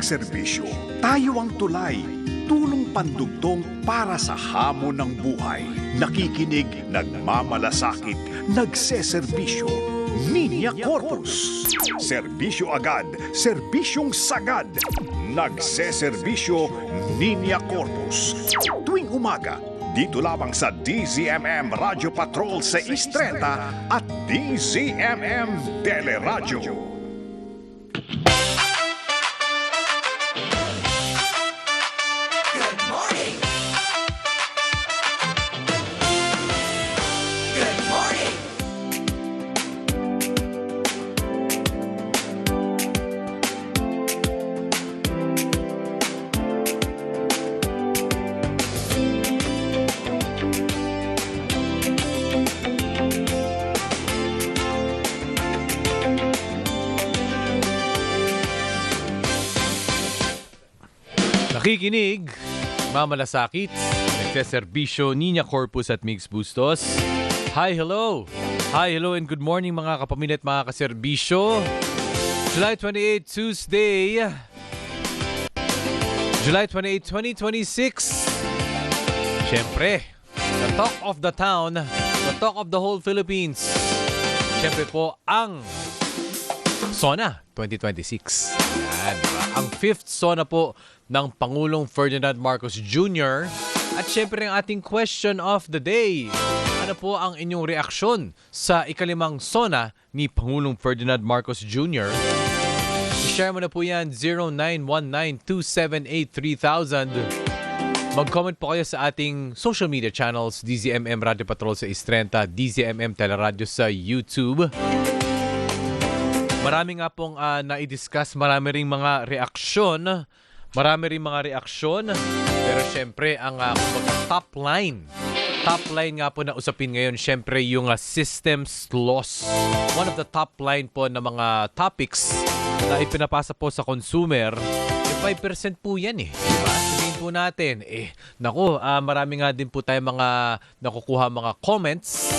pagserbisyo. Tayo ang tulay, tulong pandugtong para sa hamon ng buhay. Nakikinig, nagmamalasakit, nagseserbisyo. Niña Corpus. Serbisyo agad, serbisyong sagad. Nagseserbisyo, Niña Corpus. Tuwing umaga, dito lamang sa DZMM Radio Patrol sa 630 at DZMM Teleradyo. Nakikinig, mamalasakit, nagseserbisyo, Niña Corpus at Mix Bustos. Hi, hello! Hi, hello and good morning mga kapamilya at mga kaserbisyo. July 28, Tuesday. July 28, 2026. Siyempre, the talk of the town, the talk of the whole Philippines. Siyempre po, ang SONA 2026. Yan, diba? Ang 5th SONA po ng Pangulong Ferdinand Marcos Jr. At syempre ang ating question of the day. Ano po ang inyong reaksyon sa ikalimang SONA ni Pangulong Ferdinand Marcos Jr.? I-share mo na po yan 0919-278-3000. Mag-comment po kayo sa ating social media channels DZMM Radio Patrol sa Istrenta, DZMM Teleradyo sa YouTube. Marami nga pong na-i-discuss, marami ring mga reaksyon. Pero syempre, ang top line nga po na usapin ngayon, syempre yung systems loss. One of the top line po na mga topics na ipinapasa po sa consumer, 5% po yan eh. Diba? Sabihin po natin, marami nga din po tayo mga nakukuha mga comments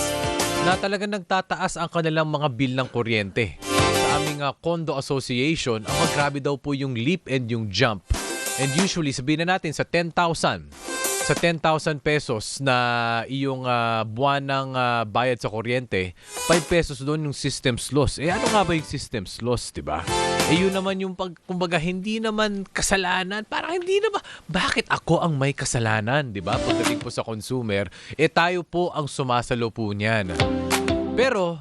na talagang nagtataas ang kanilang mga bill ng kuryente. Aming condo association, grabe daw po yung leap and yung jump. And usually, sabihin na natin sa 10,000 pesos na iyong buwan ng bayad sa kuryente, 5 pesos doon yung systems loss. Ano nga ba yung systems loss, diba? Yun naman yung kumbaga, hindi naman kasalanan. Parang hindi naman, bakit ako ang may kasalanan, diba? Pagdating po sa consumer, tayo po ang sumasalo po niyan. Pero,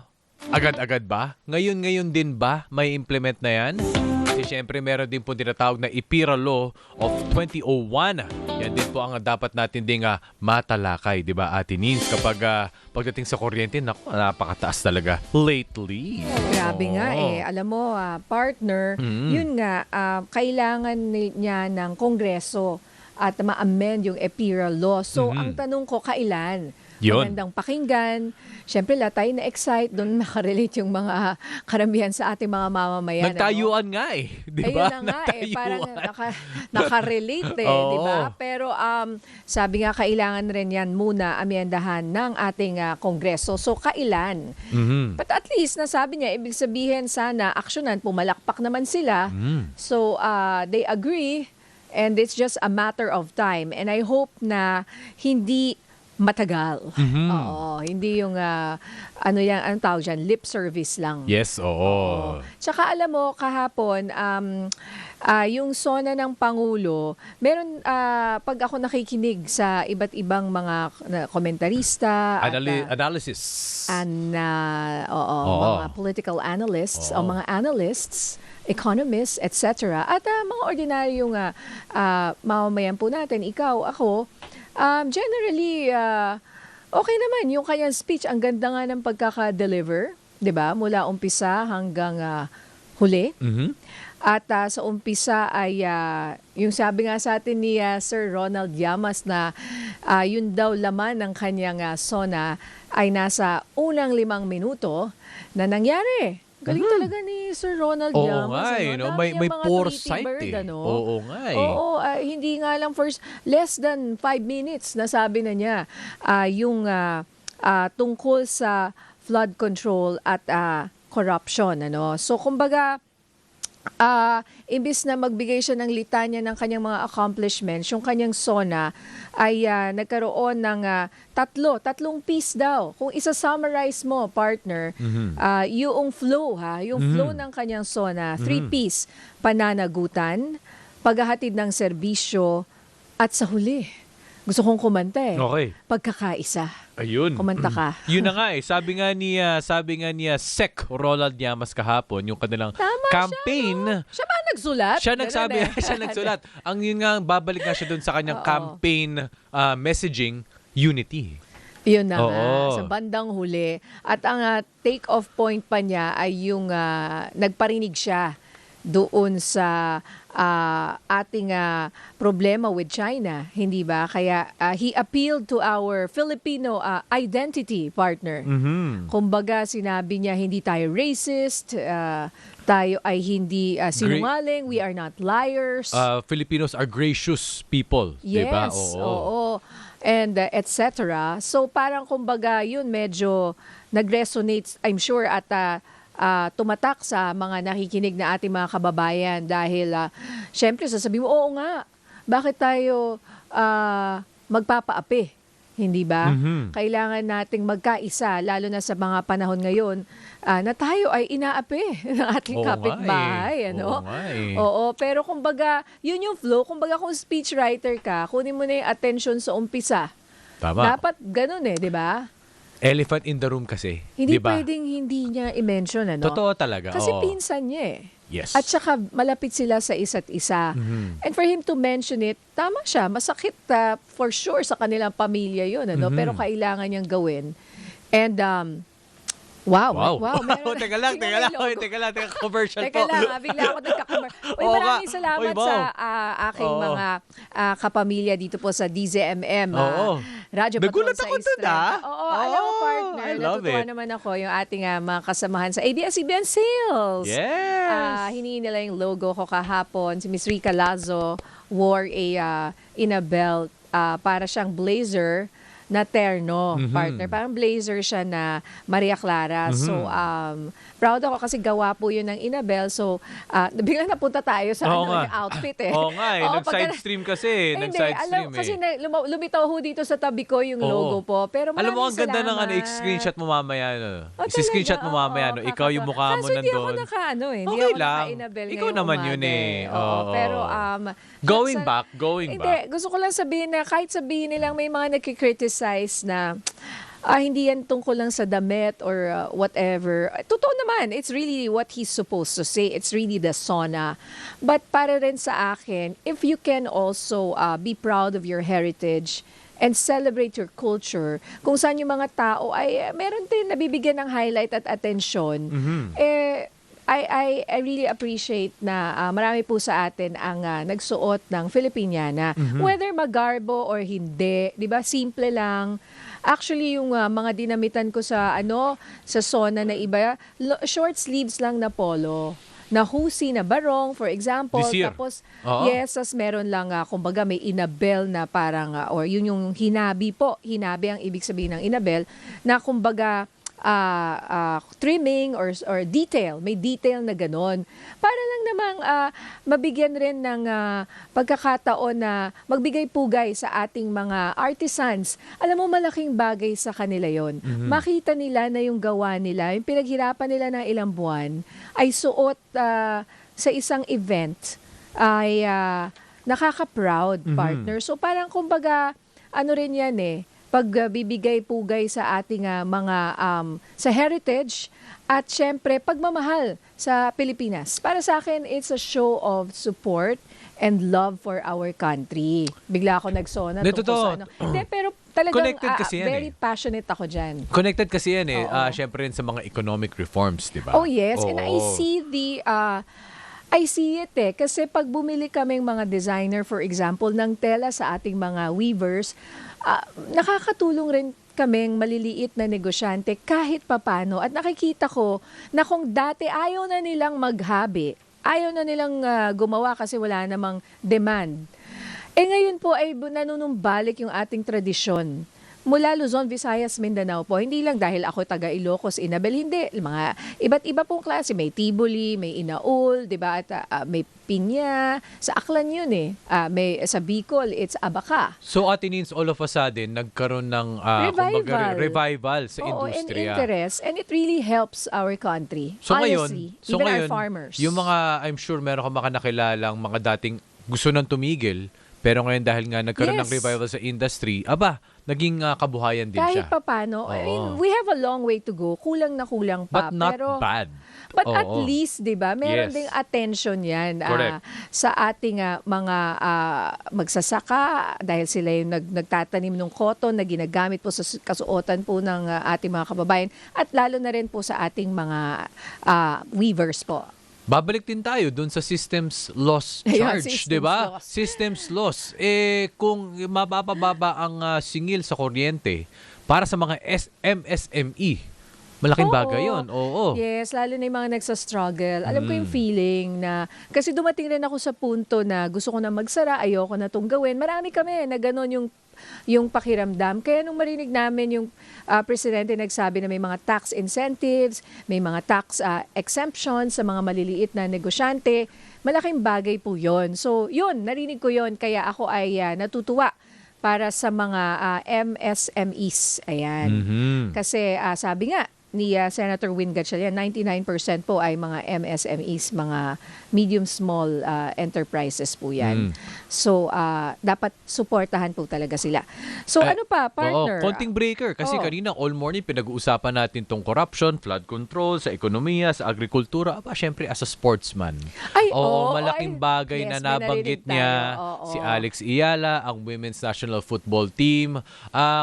agad-agad ba? Ngayon din ba may implement na yan? Kasi syempre meron din po tinatawag na IPIRA Law of 2001. Yan din po ang dapat natin ding matalakay, di ba, Ate Nins? Kapag pagdating sa kuryente, napakataas talaga lately. Grabe nga eh. Alam mo, partner, yun nga, kailangan niya ng Kongreso at ma-amend yung IPIRA Law. So, ang tanong ko, kailan? Magandang pakinggan. Siyempre, lahat tayo na-excite. Doon makarelate yung mga karamihan sa ating mga mamamayan. Nagtayuan nga eh. Diba? Ayun na nga eh. Parang nakarelate eh. Diba? Pero sabi nga, kailangan rin yan muna amendahan ng ating Kongreso. So, kailan? But at least, nasabi niya, ibig sabihin sana, aksyonan, pumalakpak naman sila. So, they agree and it's just a matter of time. And I hope na hindi matagal. Oo, hindi yung anong tawag dyan, lip service lang. Yes, oo. Tsaka alam mo, kahapon, yung SONA ng Pangulo, meron, pag ako nakikinig sa iba't ibang mga komentarista, analysis. Mga political analysts, o mga analysts, economists, etc. At mga ordinaryong mamamayan po natin, ikaw, ako, generally, okay naman yung kanyang speech. Ang ganda nga ng pagkaka-deliver, 'di ba? Mula umpisa hanggang huli. At sa umpisa ay yung sabi nga sa atin ni Sir Ronald Llamas na yun daw laman ng kanyang SONA ay nasa unang 5 minuto na nangyari. Galing talaga ni Sir Ronald Llamas. Oo nga eh, no? May foresight eh. Oo nga eh. Oo, hindi nga lang less than 5 minutes nasabi na niya yung tungkol sa flood control at corruption. So kumbaga, Imbis na magbigay siya ng litanya ng kanyang mga accomplishments, yung kanyang SONA ay nagkaroon ng tatlong piece daw. Kung isa-summarize mo, partner, yung flow, yung flow ng kanyang SONA, 3 piece, pananagutan, paghahatid ng serbisyo, at sa huli, gusto kong kumanta Okay. pagkakaisa. Ayun. Kumanta ka. Yun na nga Sabi nga niya Sec Ronald Llamas kahapon, yung kanilang Tama campaign. siya, no? Siya ba nagsulat? Siya Ganun nagsabi, siya nagsulat. Ang yun nga, babalik nga siya doon sa kanyang Oo. campaign messaging, unity. Yun na nga, Oo. sa bandang huli. At ang take-off point pa niya ay yung nagparinig siya doon sa ating problema with China, hindi ba? Kaya he appealed to our Filipino identity, partner. Kumbaga, sinabi niya, hindi tayo racist, tayo ay hindi sinungaling, we are not liars. Filipinos are gracious people, Yes, 'di ba? oo. And etc. So parang kumbaga yun medyo nag-resonate, I'm sure, at tumatak sa mga nakikinig na ating mga kababayan dahil syempre sasabihin mo, oo nga, bakit tayo magpapaapi? Hindi ba? Kailangan nating magkaisa, lalo na sa mga panahon ngayon, na tayo ay inaapi ng ating Oo nga kapitbahay. Ano? Oo nga eh. Oo, pero kumbaga, yun yung flow. Kumbaga kung speechwriter ka, kunin mo na yung attention sa umpisa. Tama. Dapat ganun di ba? Elephant in the room kasi, Hindi 'di ba? pwedeng hindi niya i-mention, ano? Totoo talaga. Kasi oo. pinsan niya Yes. At saka malapit sila sa isa't isa. And for him to mention it, tama siya. Masakit for sure sa kanilang pamilya yun, ano? Pero kailangan niyang gawin. And, wow. Meron- Teka lang. Tingnan mo yung logo. Teka lang, commercial Teka po. lang, bigla ako nagka-commercial. Uy, Oo maraming nga. salamat Uy, Bao. sa aking Oo. mga kapamilya dito po sa DZMM. Oo. Radyo Nagulat Patrol sa ako dun, Estrella. Oo, alam mo, partner, I love natutuwa it. naman ako yung ating mga kasamahan sa ABS-CBN Sales. Yes. Hinihingi nila yung logo ko kahapon. Si Miss Rica Lazo wore in a belt para siyang blazer na terno, partner. Parang blazer siya na Maria Clara. So, proud ako kasi gawa po yun ng Inabel. So, biglang napunta tayo sa Oo nga. yung outfit Oo nga Oo, nag-side stream kasi. Hindi, Nag-side alam, stream kasi lumitaw ho dito sa tabi ko yung Oo. logo po. Pero Alam mo, ang maraming ganda ng salamat. i-screenshot mo mamaya. Oh, I-screenshot talaga? mo mamaya. Oo, Ikaw yung mukha mo Kaso hindi ako nandun. hindi Okay ako lang. naka-Inabel Ikaw ngayong naman umaga yun Oo. Oo, pero Going sa- back. Hindi, gusto ko lang sabihin na kahit sabihin nilang may mga nagkikriticize na hindi yan tungkol lang sa damit or whatever. Totoo naman, it's really what he's supposed to say. It's really the SONA. But para rin sa akin, if you can also be proud of your heritage and celebrate your culture, kung saan yung mga tao ay meron din nabibigyan ng highlight at atensyon, I really appreciate na marami po sa atin ang nagsuot ng Filipiniana. Whether magarbo or hindi, 'di ba? Simple lang. Actually, yung mga dinamitan ko sa sa SONA na iba, short sleeves lang na polo. Na husi na barong, for example. This year? Tapos, Oo. yes, tas meron lang, kumbaga may inabel na parang, or yun yung hinabi po. Hinabi ang ibig sabihin ng inabel, na kumbaga, trimming or detail, may detail na ganon. Para lang namang mabigyan rin ng pagkakataon na magbigay pugay sa ating mga artisans. Alam mo, malaking bagay sa kanila yon. Makita nila na yung gawa nila, yung pinaghirapan nila ng ilang buwan, ay suot sa isang event, ay nakaka-proud, partner. So parang kumbaga, rin yan pagbibigay pugay sa ating mga sa heritage at syempre pagmamahal sa Pilipinas. Para sa akin, it's a show of support and love for our country. Bigla ako nagsona Hindi, tungkol totoo. sa Hindi, pero talagang Connected kasi yan very passionate ako dyan. Connected kasi yan Oo. Syempre rin sa mga economic reforms, di ba? Oh yes, and I Oo. see I see it kasi pag bumili kaming mga designer, for example, ng tela sa ating mga weavers, nakakatulong rin kaming maliliit na negosyante kahit papano. At nakikita ko na kung dati ayaw na nilang maghabi, ayaw na nilang gumawa kasi wala namang demand. Ngayon po ay nanunumbalik yung ating tradisyon. mula Luzon, Visayas, Mindanao po. Hindi lang dahil ako taga Ilocos, Inabel, hindi. Mga iba't iba pong klase. May Tiboli, may Inaul, di ba? At may Pinya. Sa Aklan yun eh. May sa Bicol, it's Abaca. So Ate Nins, all of a sudden, nagkaroon ng revival sa Oo, and industriya. interest. And it really helps our country. So Honestly, ngayon, even our farmers. yung mga, I'm sure meron ka makanakilalang mga dating gusto nang tumigil, pero ngayon dahil nga nagkaroon ng Yes. revival sa industry, naging kabuhayan din kahit siya. papano, I mean, Oo. we have a long way to go. Kulang na kulang pa. But not pero, bad. But at Oo. least, di ba, meron Yes. ding attention yan Correct. sa ating mga magsasaka dahil sila yung nagtatanim ng cotton na ginagamit po sa kasuotan po ng ating mga kababayan at lalo na rin po sa ating mga weavers po. Babalik din tayo dun sa systems loss Ayun, charge, systems di ba? loss. Systems loss. Kung mabababa ang singil sa kuryente para sa mga MSME, malaking Oo. bagay yun. Oo. Yes, lalo na yung mga nagsa-struggle. Alam ko yung feeling na, kasi dumating rin ako sa punto na gusto ko na magsara, ayoko na itong gawin. Marami kami na gano'n yung pakiramdam. Kaya nung marinig namin yung presidente nagsabi na may mga tax incentives, may mga tax exemptions sa mga maliliit na negosyante, malaking bagay po yon. So yun, narinig ko yon. Kaya ako ay natutuwa para sa mga MSMEs. Ayan. Mhm. Kasi sabi nga ni Senator Win Gatchalian, 99% po ay mga MSMEs, mga medium small enterprises po yan. So dapat suportahan po talaga sila. So ano pa, partner? Oo, konting breaker. Kasi Oo. kanina, all morning, pinag-uusapan natin tong corruption, flood control, sa ekonomiya, sa agrikultura. Aba, syempre, as a sportsman. Ay, Oo, oo, malaking ay, bagay yes, na may nabanggit narinig niya tayo. Oo. si Alex Iyala, ang Women's National Football Team.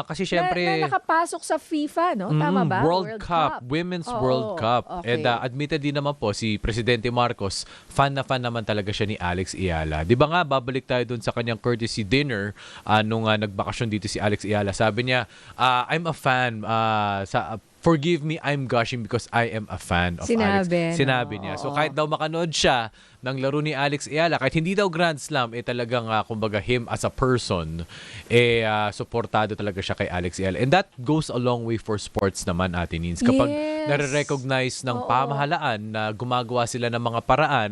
Kasi syempre... na nakapasok sa FIFA, no? Tama ba? World Cup. Women's Oo, World Cup. okay. And admitted din naman po si Presidente Marcos, fan naman talaga siya ni Alex Iyala. Di ba nga, babalik tayo dun sa kanyang courtesy dinner nung nagbakasyon dito si Alex Iyala. Sabi niya, I'm a fan. Forgive me, I'm gushing because I am a fan of Alex. Sinabi niya. So oo. kahit daw makanood siya ng laro ni Alex Iyala, kahit hindi daw Grand Slam, talagang kumbaga him as a person, suportado talaga siya kay Alex Iyala. And that goes a long way for sports naman, Ate Nins. Kapag Yes. nare-recognize ng Oo. pamahalaan na gumagawa sila ng mga paraan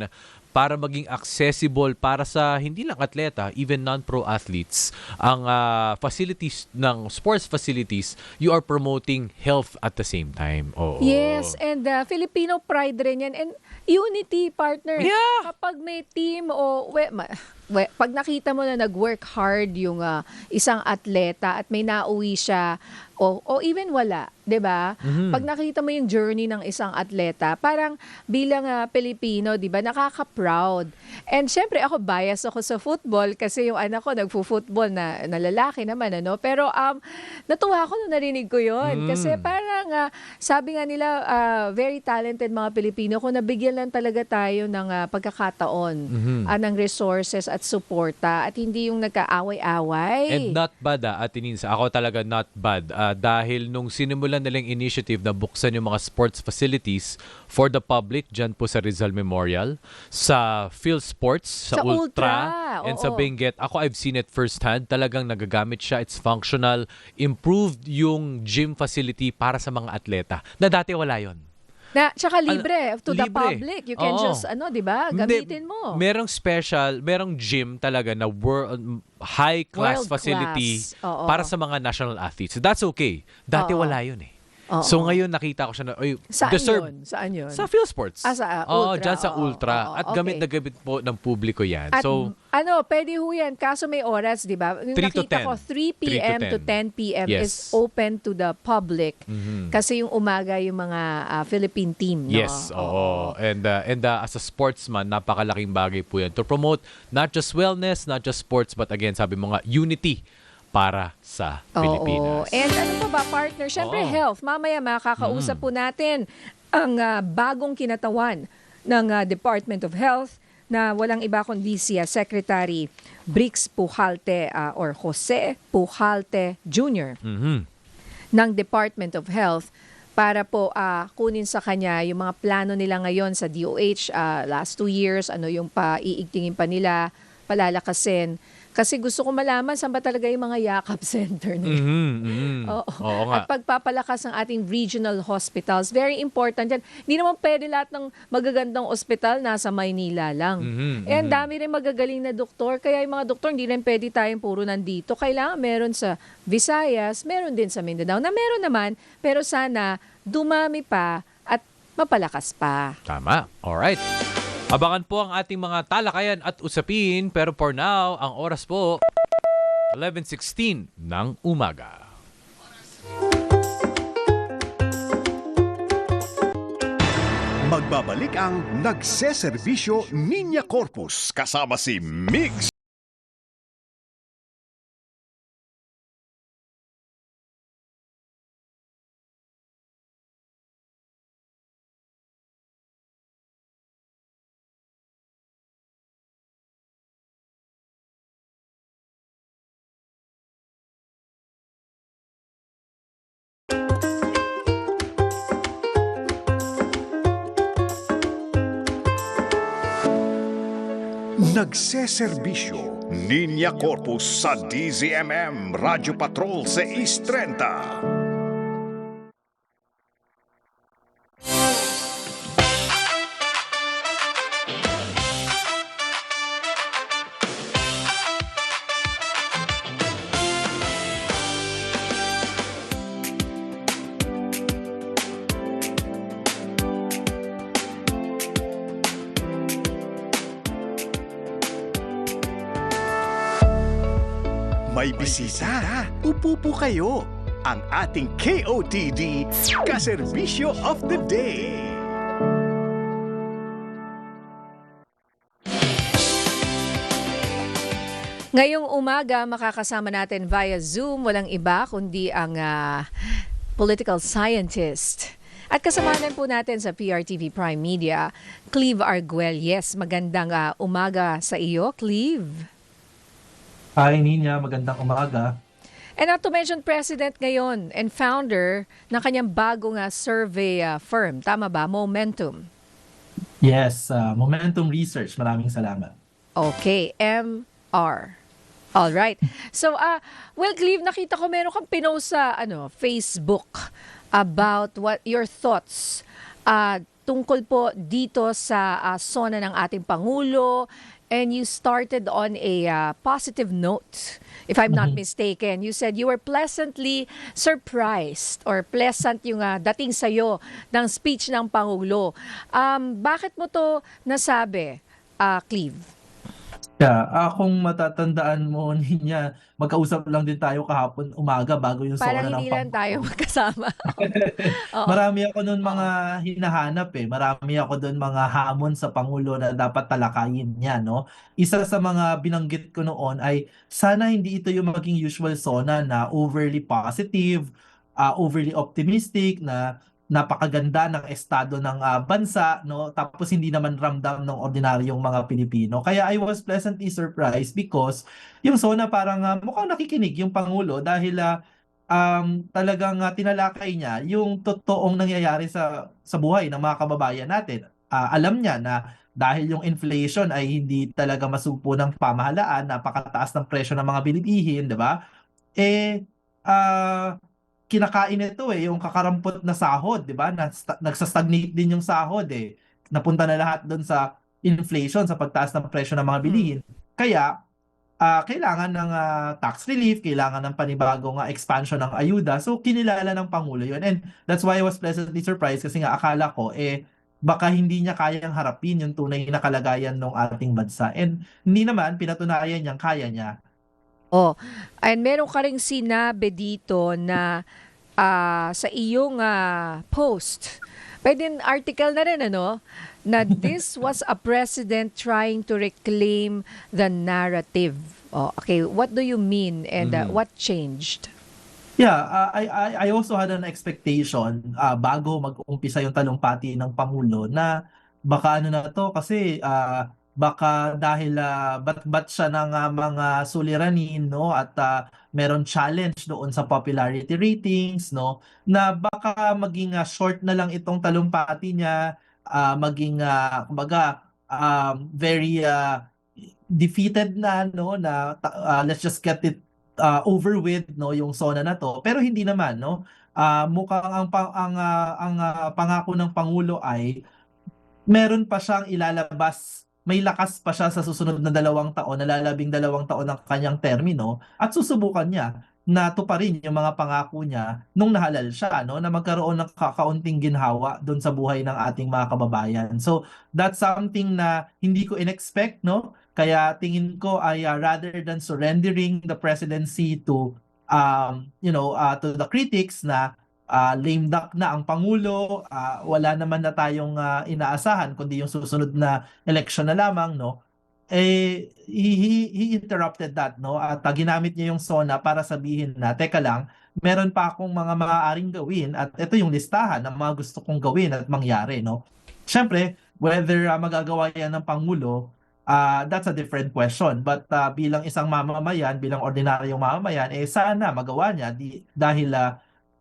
para maging accessible para sa hindi lang atleta, even non-pro athletes, ang facilities ng sports facilities, you are promoting health at the same time. Oo. Yes, and Filipino pride rin yan. And unity, partner. Yeah. Kapag may team o... pag nakita mo na nag-work hard yung isang atleta at may nauwi siya o even wala, 'di ba? Pag nakita mo yung journey ng isang atleta, parang bilang Pilipino, 'di ba, nakaka-proud. And syempre ako bias ako sa football kasi yung anak ko nagfo-football na lalaki naman ano, pero natuwa ako nung narinig ko 'yon kasi parang sabi nga nila very talented mga Pilipino kung nabigyan lang talaga tayo ng pagkakataon, ng resources at suporta at hindi yung nagkaaway-away. And not bad, Ate Nins. Ako talaga not bad. Dahil nung sinimulan nilang initiative na buksan yung mga sports facilities for the public, dyan po sa Rizal Memorial, sa Phil Sports, sa Ultra, and sa oo. Benguet. Ako, I've seen it firsthand. Talagang nagagamit siya. It's functional. Improved yung gym facility para sa mga atleta. Na dati wala yon. Tsaka libre to the libre. public. You can Oo. just, 'di ba? Gamitin mo. Merong merong gym talaga na high-class World facility class. Oo. para sa mga national athletes. That's okay. Dati Oo. wala yun eh. Oo. So ngayon nakita ko siya na, Saan yun? sa PhilSports. Sa Oo, Ultra. dyan sa Oo, Ultra. oo, At okay. gamit na gamit po ng publiko yan. At So, pwede ho yan. Kaso may oras, di ba? Yung 3 to nakita 10. ko, 3 p.m. 3 to to 10 p.m. Yes. is open to the public. Kasi yung umaga yung mga Philippine team. No? yes, oo. And as a sportsman, napakalaking bagay po yan to promote not just wellness, not just sports, but again, sabi mo nga, unity para sa Pilipinas. Oo. And ano pa ba, partner? Siyempre, Oo. health. Mamaya makakausap po natin ang bagong kinatawan ng Department of Health na walang iba kundi si Secretary Brix Pujalte or Jose Pujalte Jr. ng Department of Health para po kunin sa kanya yung mga plano nila ngayon sa DOH last 2 years, ano yung paiigtingin pa nila, palalakasin Kasi gusto ko malaman saan ba talaga yung mga yakap center na yun. Mhm, mhm. Oo. Oo nga. At pagpapalakas ng ating regional hospitals, very important yan. Hindi naman pwede lahat ng magagandang ospital nasa Maynila lang. Mhm, Eh, ang mhm. dami rin magagaling na doktor. Kaya yung mga doktor, hindi rin pwede tayong puro nandito. Kailangan meron sa Visayas, meron din sa Mindanao. Na meron naman, pero sana dumami pa at mapalakas pa. Tama. Alright. Abangan po ang ating mga talakayan at usapin. Pero for now, ang oras po, 11:16 ng umaga. Magbabalik ang nagseserbisyo Niña Corpus kasama si Migs. Nagseserbisyo Niña Corpus sa DZMM Radyo Patrol sa East 30. May bisita. Upo po kayo. Ang ating KOTD Kaserbisyo of the Day. Ngayong umaga, makakasama natin via Zoom, walang iba kundi ang political scientist. At kasamahan po natin sa PRTV Prime Media, Cleve Arguelles. Magandang umaga sa iyo, Cleve. Hi, Nina. Magandang umaga. And not to mention, President ngayon and founder ng kanyang bagong survey firm. Tama ba? Momentum. Yes, Momentum Research. Maraming salamat. Okay, MR. All right. So, well, Cleve, nakita ko meron kang pinost sa Facebook about what your thoughts tungkol po dito sa SONA ng ating Pangulo, and you started on a positive note, if I'm not mistaken. You said you were pleasantly surprised or pleasant yung dating sa'yo ng speech ng Pangulo. Bakit mo to nasabi, Cleve? Yeah, kung matatandaan mo, Nina, magkausap lang din tayo kahapon umaga bago yung Parang SONA ng hindi lang tayo Pangulo. magkasama. Oo. Marami ako nun mga hinahanap Marami ako dun mga hamon sa Pangulo na dapat talakayin niya, no? Isa sa mga binanggit ko noon ay sana hindi ito yung maging usual SONA na overly positive, overly optimistic, na napakaganda ng estado ng bansa, no? Tapos hindi naman ramdam ng ordinaryong mga Pilipino. Kaya I was pleasantly surprised because yung SONA parang mukhang nakikinig yung Pangulo dahil talagang tinalakay niya yung totoong nangyayari sa buhay ng mga kababayan natin. Alam niya na dahil yung inflation ay hindi talaga masupo ng pamahalaan, napakataas ng presyo ng mga bilihin, 'di ba? Eh ah, kinakain nito yung kakarampot na sahod, 'di ba? Nagsa-stagnate din yung sahod Napunta na lahat doon sa inflation, sa pagtaas ng presyo ng mga bilihin. Kaya kailangan ng tax relief, kailangan ng panibagong expansion ng ayuda. So kinilala ng Pangulo 'yun. And that's why I was pleasantly surprised kasi nga akala ko baka hindi niya kayang harapin yung tunay na kalagayan ng ating bansa. And hindi naman, pinatunayan niyang kaya niya. Oh, and meron ka ring sinabi dito na sa iyong post. Pwede article na rin, na this was a president trying to reclaim the narrative. Oh, okay, what do you mean and what changed? Yeah, I also had an expectation bago mag-umpisa yung talumpati ng Pangulo na baka na to kasi baka dahil bat siya ng mga suliranin, no, at meron challenge doon sa popularity ratings, no, na baka maging short na lang itong talumpati niya, maging kumbaga very defeated na, no, na let's just get it over with, no, yung SONA na to. Pero hindi naman, no. Mukhang pangako ng Pangulo ay meron pa siyang ilalabas, may lakas pa siya sa susunod na 2 taon, nalalabing 2 taon ng kanyang termino, at susubukan niya na tuparin yung mga pangako niya nung nahalal siya, no, na magkaroon ng kakaunting ginhawa doon sa buhay ng ating mga kababayan. So that's something na hindi ko inexpect, no, kaya tingin ko ay rather than surrendering the presidency to to the critics na lame duck na ang Pangulo, wala naman na tayong inaasahan kundi yung susunod na election na lamang, no, he interrupted that, no, at ginamit niya yung SONA para sabihin na, teka lang, meron pa akong mga maaaring gawin at ito yung listahan ng mga gusto kong gawin at mangyari, no. Siyempre, whether magagawa yan ng Pangulo, that's a different question. But bilang isang mamamayan, bilang ordinaryong mamamayan, sana magawa niya dahil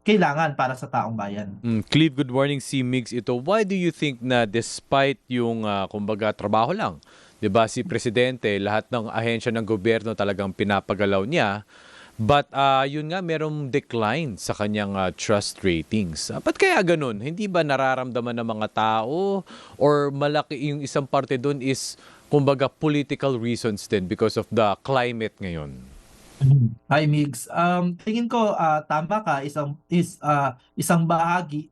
kailangan para sa taong bayan. Cleve, good morning. Si Migs ito. Why do you think na despite yung, kumbaga, trabaho lang, 'di ba, si Presidente, lahat ng ahensya ng gobyerno talagang pinapagalaw niya, but yun nga, merong decline sa kanyang trust ratings. Ba't kaya ganun? Hindi ba nararamdaman ng mga tao or malaki yung isang parte doon is, kumbaga, political reasons din because of the climate ngayon? Hi, Migs. Tingin ko tama ka, isang bahagi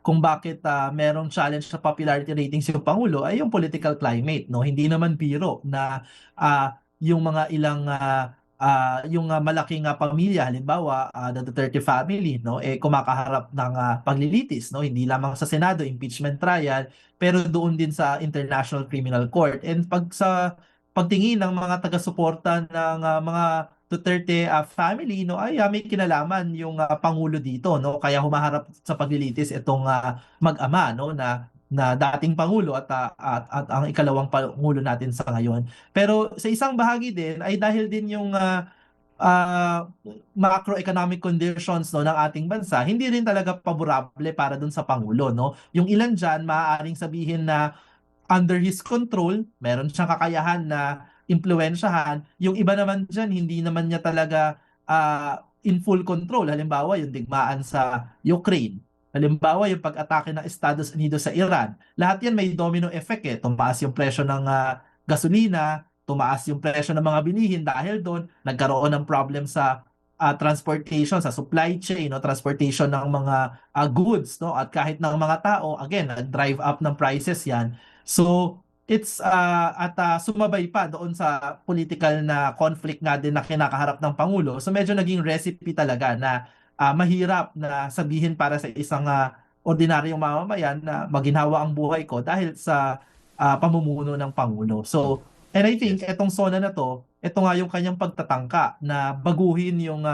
kung bakit merong challenge sa popularity ratings yung Pangulo ay yung political climate, no. Hindi naman biro na yung mga ilang yung malaking pamilya, halimbawa the Duterte family, no, kumakaharap ng paglilitis, no, hindi lamang sa Senado, impeachment trial, pero doon din sa International Criminal Court. And pagtingin ng mga taga-suporta ng mga Duterte family, no, ay may kinalaman yung Pangulo dito, no, kaya humaharap sa paglilitis itong mag-ama, no, na dating Pangulo at ang ikalawang Pangulo natin sa ngayon. Pero sa isang bahagi din ay dahil din yung macroeconomic conditions, no, ng ating bansa hindi rin talaga paborable para dun sa Pangulo, no. Yung ilan diyan maaaring sabihin na under his control, meron siyang kakayahan na impluwensyahan. Yung iba naman dyan, hindi naman niya talaga in full control. Halimbawa, yung digmaan sa Ukraine. Halimbawa, yung pag-atake ng Estados Unidos sa Iran. Lahat yan may domino effect eh. Tumaas yung presyo ng gasolina, tumaas yung presyo ng mga bilihin dahil doon nagkaroon ng problem sa transportation, sa supply chain, no, transportation ng mga goods, no, at kahit ng mga tao, again, nag-drive up ng prices yan. So, it's sumabay pa doon sa political na conflict nga din na kinakaharap ng Pangulo. So medyo naging recipe talaga na mahirap na sabihin para sa isang ordinaryong mamamayan na maginhawa ang buhay ko dahil sa pamumuno ng Pangulo. So, and I think etong SONA na to, ito nga yung kanyang pagtatangka na baguhin yung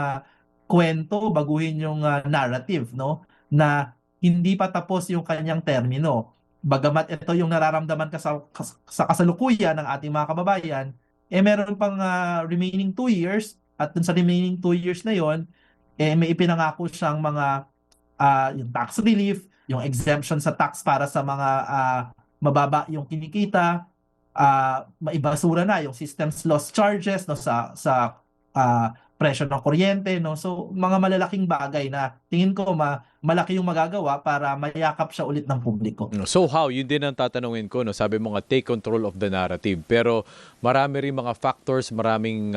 kwento, baguhin yung narrative, no, na hindi pa tapos yung kanyang termino. Bagamat ito yung nararamdaman sa kasalukuyan ng ating mga kababayan, meron pang remaining 2 years at dun sa remaining 2 years na yon, may ipinangako siyang mga yung tax relief, yung exemption sa tax para sa mga mababa yung kinikita, maibasura na yung systems loss charges, no, sa presyo ng kuryente, no. So mga malalaking bagay na tingin ko malaki yung magagawa para mayakap siya ulit ng publiko. So how? Yun din ang tatanungin ko, no. Sabi mo nga, take control of the narrative. Pero marami rin mga factors, maraming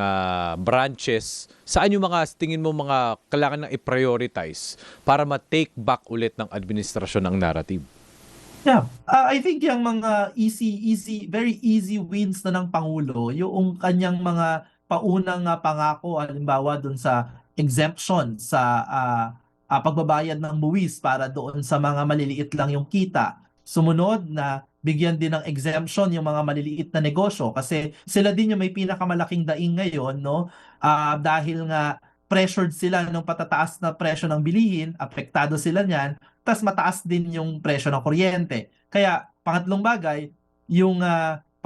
branches. Saan yung mga tingin mo mga kailangan na i-prioritize para ma-take back ulit ng administrasyon ng narrative? Yeah, I think yung mga very easy wins na ng Pangulo, yung kanyang mga paunang pangako, halimbawa dun sa exemption sa pagbabayad ng buwis para doon sa mga maliliit lang yung kita. Sumunod na bigyan din ng exemption yung mga maliliit na negosyo kasi sila din yung may pinakamalaking daing ngayon, no? Dahil nga pressured sila ng patataas na presyo ng bilihin, apektado sila niyan, tas mataas din yung presyo ng kuryente. Kaya pangatlong bagay, yung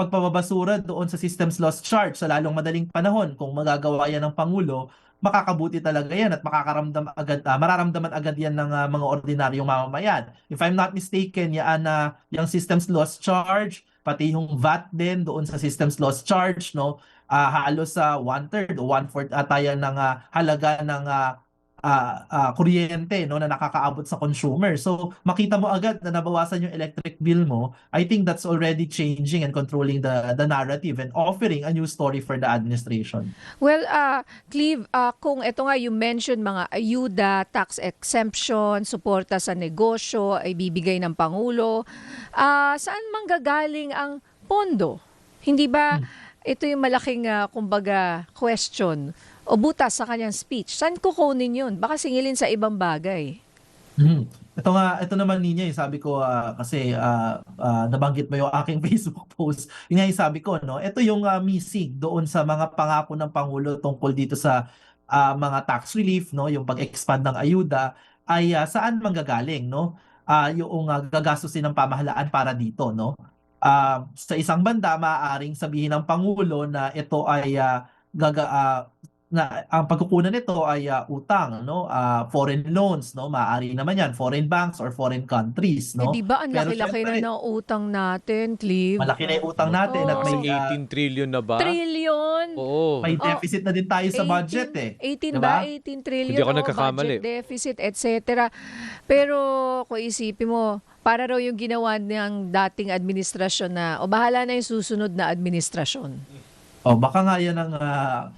pagpapabasura doon sa systems loss charge sa lalong madaling panahon, kung magagawa yan ng Pangulo, makakabuti talaga yan at mararamdaman agad yan ng mga ordinaryong mamamayan. If I'm not mistaken, yung systems loss charge pati yung VAT din doon sa systems loss charge, no? Halos sa 1/3 o 1/4 ata yan ng halaga ng kuryente, no, na nakakaabot sa consumer. So makita mo agad na nabawasan yung electric bill mo. I think that's already changing and controlling the narrative and offering a new story for the administration. Well, Cleve, kung ito nga you mentioned mga ayuda, tax exemption, suporta sa negosyo, ay bibigay ng Pangulo, saan manggagaling ang pondo? Hindi ba ito yung malaking kumbaga question o butas sa kanyang speech? Saan kukunin yun? Baka singilin sa ibang bagay. Ito naman niya, sabi ko kasi nabanggit mo yung aking Facebook post. Yung nga yung sabi ko, no, ito yung missing doon sa mga pangako ng Pangulo tungkol dito sa mga tax relief, no, yung pag-expand ng ayuda ay saan manggagaling, no? Yung gagastusin ng pamahalaan para dito, no? Sa isang banda, maaaring sabihin ng Pangulo na ito ay na ang pagkukunan nito ay utang, no, foreign loans, no, maaari naman yan foreign banks or foreign countries, no. Di ba ang Pero laki-laki syempre, na ng utang natin, Cleve? malaki na yung utang natin at Kasi may 18 trillion na ba? Trillion. Oo. may deficit na din tayo sa budget 18 Diba? ba? 18 trillion. Hindi ako nagkakamali. Budget deficit, etc. Pero kung isipin mo, para raw yung ginawa ng dating administrasyon na, o bahala na yung susunod na administrasyon. Baka nga yan ang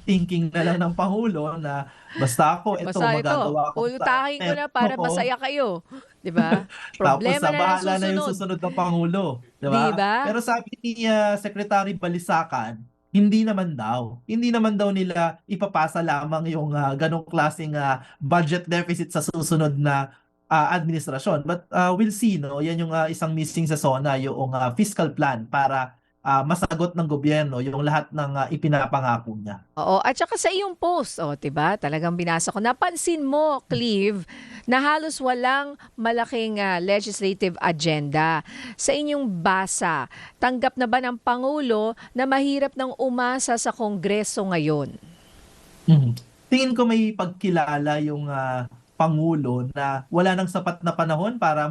thinking na lang ng Pangulo na basta ako, ito Basta magagawa ko. ulutahin ko na para Oo. masaya kayo. Di ba? Tapos Problema na bahala ng na yung susunod. susunod ng Pangulo. Diba? Diba? Pero sabi ni Secretary Balisacan, hindi naman daw. Hindi naman daw nila ipapasa lamang yung ganong klaseng budget deficit sa susunod na administrasyon. But we'll see, no? Yan yung isang missing sa SONA, yung fiscal plan para masagot ng gobyerno yung lahat ng ipinapangako niya. Oo, at saka sa iyong post, 'di ba? Talagang binasa ko. Napansin mo, Cleve, na halos walang malaking legislative agenda. Sa inyong basa, tanggap na ba ng Pangulo na mahirap nang umasa sa Kongreso ngayon? Tingin ko may pagkilala yung Pangulo na wala nang sapat na panahon para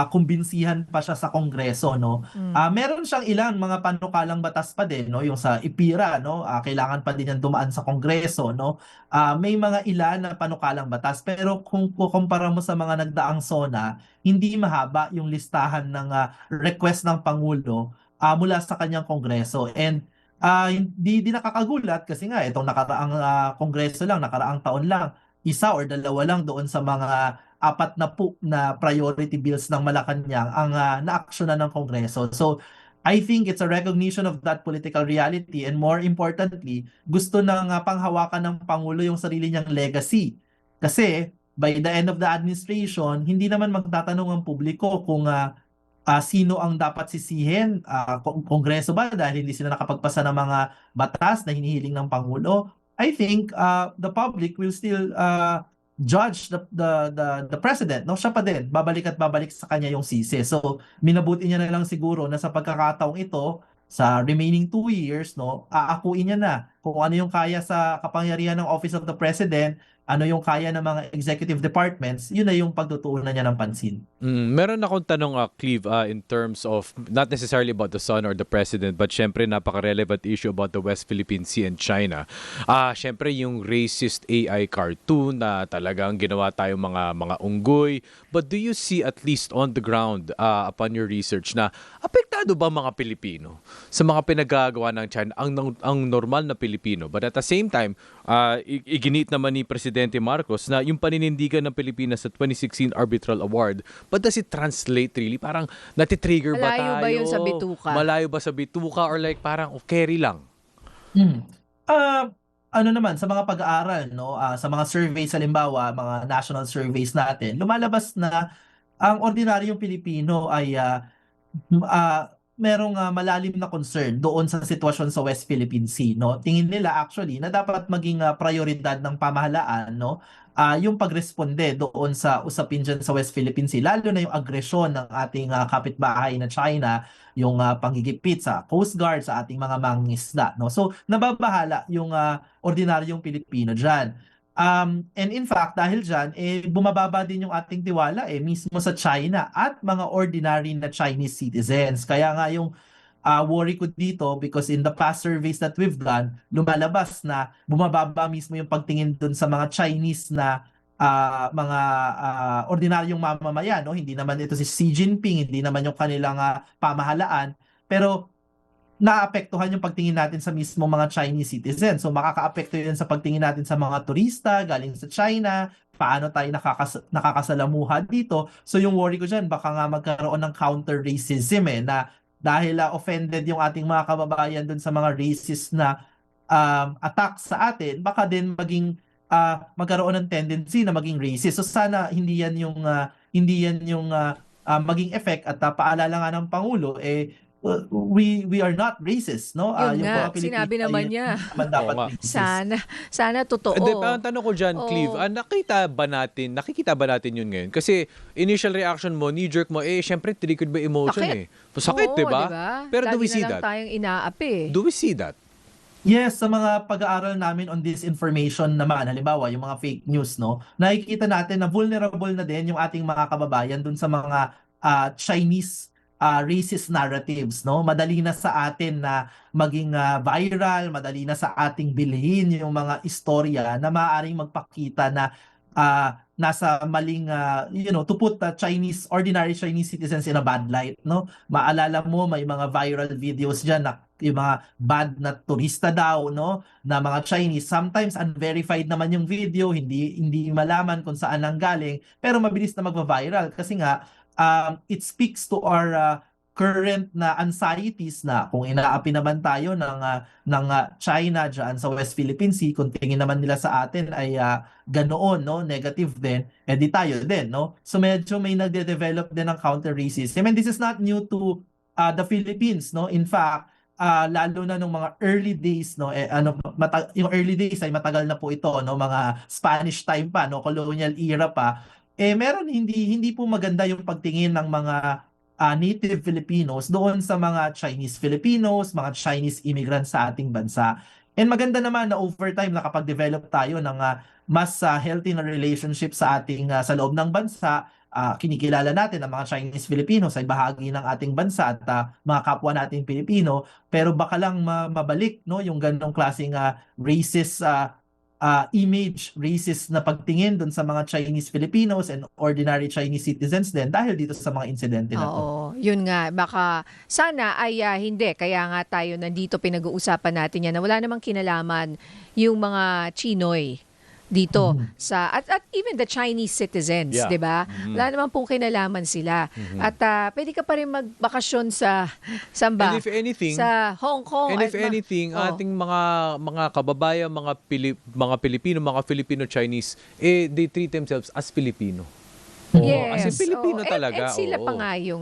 kumbinsihan pa siya sa Kongreso, no. Meron siyang ilang mga panukalang batas pa din, no, yung sa IPIRA, no, kailangan pa din yan dumaan sa Kongreso, no. May mga ilan na panukalang batas, pero kung kukumpara mo sa mga nagdaang SONA, hindi mahaba yung listahan ng request ng Pangulo mula sa kanyang Kongreso. And hindi nakakagulat kasi nga itong nakaraang Kongreso lang, nakaraang taon lang, isa or dalawa lang doon sa mga 4 na priority bills ng Malacanang ang naaksyonan ng Kongreso. So, I think it's a recognition of that political reality and more importantly, gusto ng panghawakan ng Pangulo yung sarili niyang legacy. Kasi by the end of the administration, hindi naman magtatanong ang publiko kung sino ang dapat sisihin, Kongreso ba dahil hindi sila nakapagpasa ng mga batas na hinihiling ng Pangulo. I think the public will still judge the president, no? Siya pa din babalik sa kanya yung sisi. So minabuti niya na lang siguro na sa pagkakataong ito sa remaining 2 years, no, aakuin niya na kung ano yung kaya sa kapangyarihan ng Office of the President, ano yung kaya ng mga executive departments, yun na yung pagtutuunan niya ng pansin. Meron akong tanong, Cleve, in terms of not necessarily about the son or the president, but syempre napaka-relevant issue about the West Philippine Sea and China. Syempre yung racist AI cartoon na talagang ginawa tayong mga unggoy. But do you see at least on the ground, upon your research, na apektado ba mga Pilipino sa mga pinagagawa ng China, ang normal na Pilipino? But at the same time, iginit naman ni Presidente Marcos na yung paninindigan ng Pilipinas sa 2016 Arbitral Award, but does it translate really? Parang natitrigger ba tayo? Malayo ba yun sa bituka? Malayo ba sa bituka or like parang carry lang? Ano naman, sa mga pag-aaral, no, sa mga surveys, halimbawa, mga national surveys natin, lumalabas na ang ordinaryong Pilipino ay merong malalim na concern doon sa sitwasyon sa West Philippine Sea, no. Tingin nila actually na dapat maging prioridad ng pamahalaan, no, yung pagresponde doon sa usapin dyan sa West Philippine Sea, lalo na yung agresyon ng ating kapitbahay na China, yung panggigipit sa Coast Guard, sa ating mga mangingisda, no. So nababahala yung ordinaryong Pilipino dyan. And in fact, dahil dyan, bumababa din yung ating tiwala mismo sa China at mga ordinary na Chinese citizens. Kaya nga yung worry ko dito, because in the past surveys that we've done, lumalabas na bumababa mismo yung pagtingin dun sa mga Chinese na mga ordinaryong mamamayan, no? Hindi naman ito si Xi Jinping, hindi naman yung kanilang pamahalaan, pero naapektuhan yung pagtingin natin sa mismo mga Chinese citizens. So makakaapekto yun sa pagtingin natin sa mga turista galing sa China, paano tayo nakakasalamuha dito. So yung worry ko dyan, baka nga magkaroon ng counter-racism na dahil offended yung ating mga kababayan dun sa mga racist na attack sa atin, baka din magkaroon ng tendency na maging racist. So sana hindi yan yung maging effect. At paalala nga ng Pangulo, we are not racist, no? Yun Yung nga, mga Pilipino sinabi naman ay niya. hindi naman dapat Oo nga. racist. Sana totoo. Hindi, ang tanong ko dyan, Oo. Cleve, nakikita ba natin yun ngayon? Kasi initial reaction mo, knee-jerk mo, syempre triggered by emotion Sakit. Sakit, Oo, di ba? diba? Pero do we Lagi see na lang that? tayong inaapi. Do we see that? Yes, sa mga pag-aaral namin on disinformation naman, halimbawa yung mga fake news, no, nakikita natin na vulnerable na din yung ating mga kababayan dun sa mga Chinese racist narratives, no? Madali na sa atin na maging viral, madali na sa ating bilhin yung mga istorya na maaaring magpakita na nasa maling to put ordinary Chinese citizens in a bad light, no? Maalala mo may mga viral videos diyan na yung mga bad na turista daw, no, na mga Chinese. Sometimes unverified naman yung video, hindi malaman kung saan nanggaling, pero mabilis na magva-viral kasi nga it speaks to our current na anxieties na kung inaapi naman tayo ng China diyan sa West Philippine Sea, kung tingin naman nila sa atin ay ganoon, no, negative din, di tayo din, no? So medyo may nagde-develop din ng counter-racism. And this is not new to the Philippines, no? In fact, lalo na nung mga early days, no, yung early days ay matagal na po ito, no, mga Spanish time pa, no, colonial era pa, meron hindi po maganda yung pagtingin ng mga native Filipinos doon sa mga Chinese Filipinos, mga Chinese immigrants sa ating bansa. And maganda naman na over time nakapag-develop tayo ng mas healthy na relationship sa ating sa loob ng bansa. Kinikilala natin ang mga Chinese Filipinos ay bahagi ng ating bansa at mga kapwa nating Pilipino, pero baka lang mabalik, no, yung ganong klaseng racist image, racist na pagtingin dun sa mga Chinese Filipinos and ordinary Chinese citizens din dahil dito sa mga insidente na to. Oo, yun nga. Baka sana ay hindi. Kaya nga tayo nandito pinag-uusapan natin yan na wala namang kinalaman yung mga Chinoy dito sa at even the Chinese citizens, Yeah. 'di ba? Wala naman pong kinalaman sila. At pwede ka pa rin magbakasyon saan ba? And if anything, Sa Hong Kong. And if anything, Oh. ating mga kababayan, mga Pilipino, mga Filipino-Chinese, they treat themselves as Filipino. As in Filipino Oo. talaga. And sila oo. pa nga yung,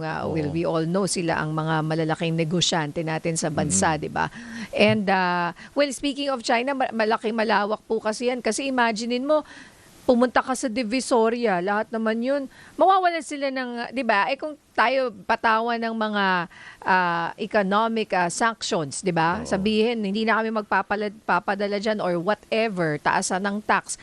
we all know, sila ang mga malalaking negosyante natin sa bansa, di ba? And, well, speaking of China, malaking malawak po kasi yan. Kasi imaginein mo, pumunta ka sa Divisoria, lahat naman yun, mawawalan sila ng, di ba? Kung tayo patawan ng mga economic sanctions, di ba? Sabihin, hindi na kami magpapadala dyan or whatever, taasan ng tax.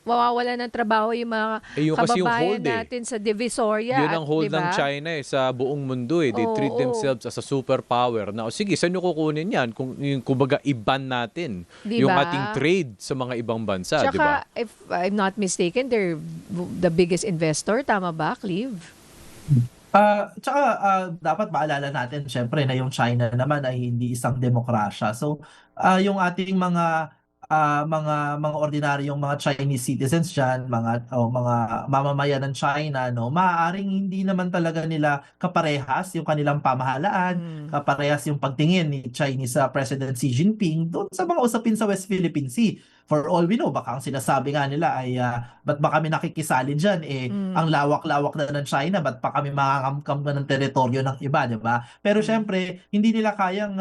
Mawawalan ng trabaho yung mga Yung kasi yung kababayan hold natin sa Divisoria. Yun ang hold diba? ng China sa buong mundo. They treat Oo. themselves as a superpower. Now, sige, saan nyo kukunin yan? Kumbaga, iban natin Diba? yung ating trade sa mga ibang bansa, di ba? Tsaka, if I'm not mistaken, they're the biggest investor. Tama ba, Cleve? Tsaka dapat maalala natin syempre na yung China naman ay hindi isang demokrasya. So yung ating mga ordinaryong mga Chinese citizens diyan, mga mamamayan ng China, no, maaaring hindi naman talaga nila kaparehas yung kanilang pamahalaan, kaparehas yung pagtingin ni Chinese President Xi Jinping doon sa mga usapin sa West Philippine Sea. For all we know, baka ang sinasabi nga nila ay ba't ba kami nakikisali dyan? Ang lawak-lawak na ng China, ba't pa kami mangangamkam na ng teritoryo ng iba, di ba? Pero syempre, hindi nila kayang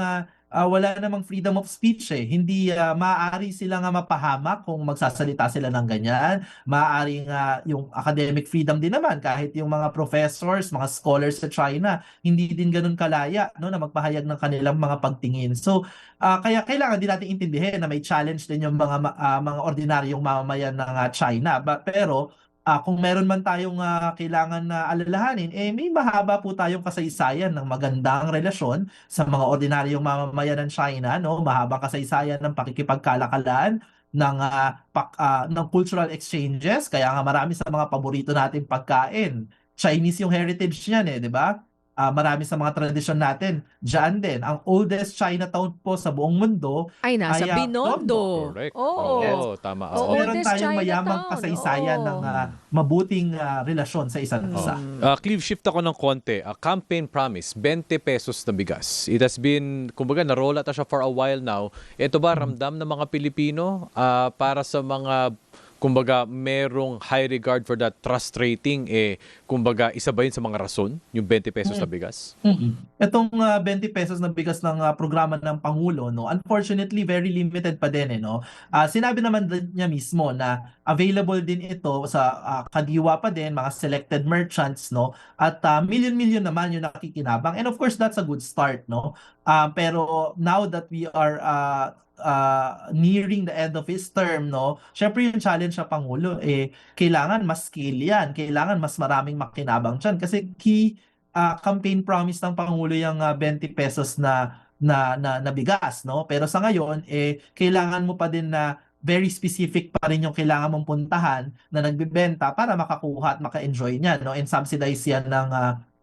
wala namang freedom of speech eh. Hindi maaari sila nga mapahamak kung magsasalita sila ng ganyan. Maaari nga yung academic freedom din naman kahit yung mga professors, mga scholars sa China, hindi din ganun kalaya no na magpahayag ng kanilang mga pagtingin. So kaya kailangan din natin intindihin na may challenge din yung mga ordinaryong mamamayan ng China. Pero kung meron man tayong kailangan na alalahanin, may mahaba po tayong kasaysayan ng magandang relasyon sa mga ordinaryong mamamayan ng China, no? Mahabang kasaysayan ng pakikipagkalakalan, ng cultural exchanges, kaya nga marami sa mga paborito nating pagkain. Chinese yung heritage niyan di ba? Marami sa mga tradisyon natin, diyan din. Ang oldest Chinatown po sa buong mundo Ay, nasa ay Binondo. Correct. Oo. Oo, tama. Oo, Oo. meron oldest tayong mayamang Chinatown, kasaysayan oo. ng mabuting relasyon sa isa't isa. Cleve, shift ako ng konti. Campaign promise, 20 pesos na bigas. It has been, kumbaga, naroll ata siya for a while now. Ito ba, ramdam ng mga Pilipino para sa mga, kumbaga, merong high regard for that trust rating, kumbaga, isa ba yun sa mga rason, yung 20 pesos na bigas? Itong 20 pesos na bigas ng programa ng Pangulo, no, unfortunately, very limited pa din, no? Sinabi naman din niya mismo na available din ito sa kadiwa pa din, mga selected merchants, no? At million-million naman yung nakikinabang. And of course, that's a good start, no? Pero now that we are nearing the end of his term, no? Syempre yung challenge sa Pangulo, kailangan mas scale yan. Kailangan mas maraming makinabang dyan. Kasi key campaign promise ng Pangulo yung 20 pesos na bigas, no? Pero sa ngayon, kailangan mo pa din na very specific pa rin yung kailangan mong puntahan na nagbibenta para makakuha at maka-enjoy niyan, no? And subsidize yan ng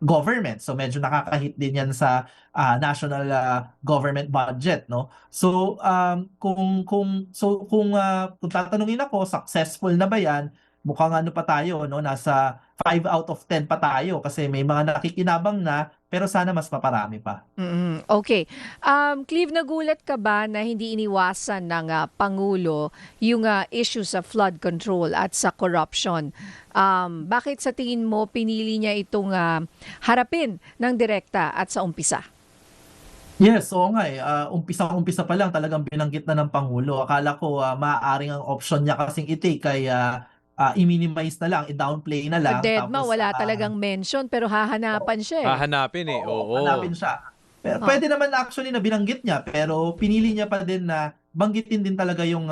government. So medyo nakaka-hit din yan sa national government budget, no? So kung tatanungin ako, successful na ba yan? Mukhang ano pa tayo, no? Nasa 5 out of 10 pa tayo kasi may mga nakikinabang na pero sana mas maparami pa. Okay. Cleve, nagulat ka ba na hindi iniwasan ng Pangulo yung issue sa flood control at sa corruption? Bakit sa tingin mo pinili niya itong harapin ng direkta at sa umpisa? Yes, oo nga umpisa pa lang talagang binanggit na ng Pangulo. Akala ko maaaring ang option niya kasing i-take ay i-minimize na lang, i-downplay na lang. Dedma, Tapos, wala talagang mention pero hahanapan siya. Hahanapin oo. hanapin siya. Pero pwede naman actually na binanggit niya, pero pinili niya pa din na banggitin din talaga yung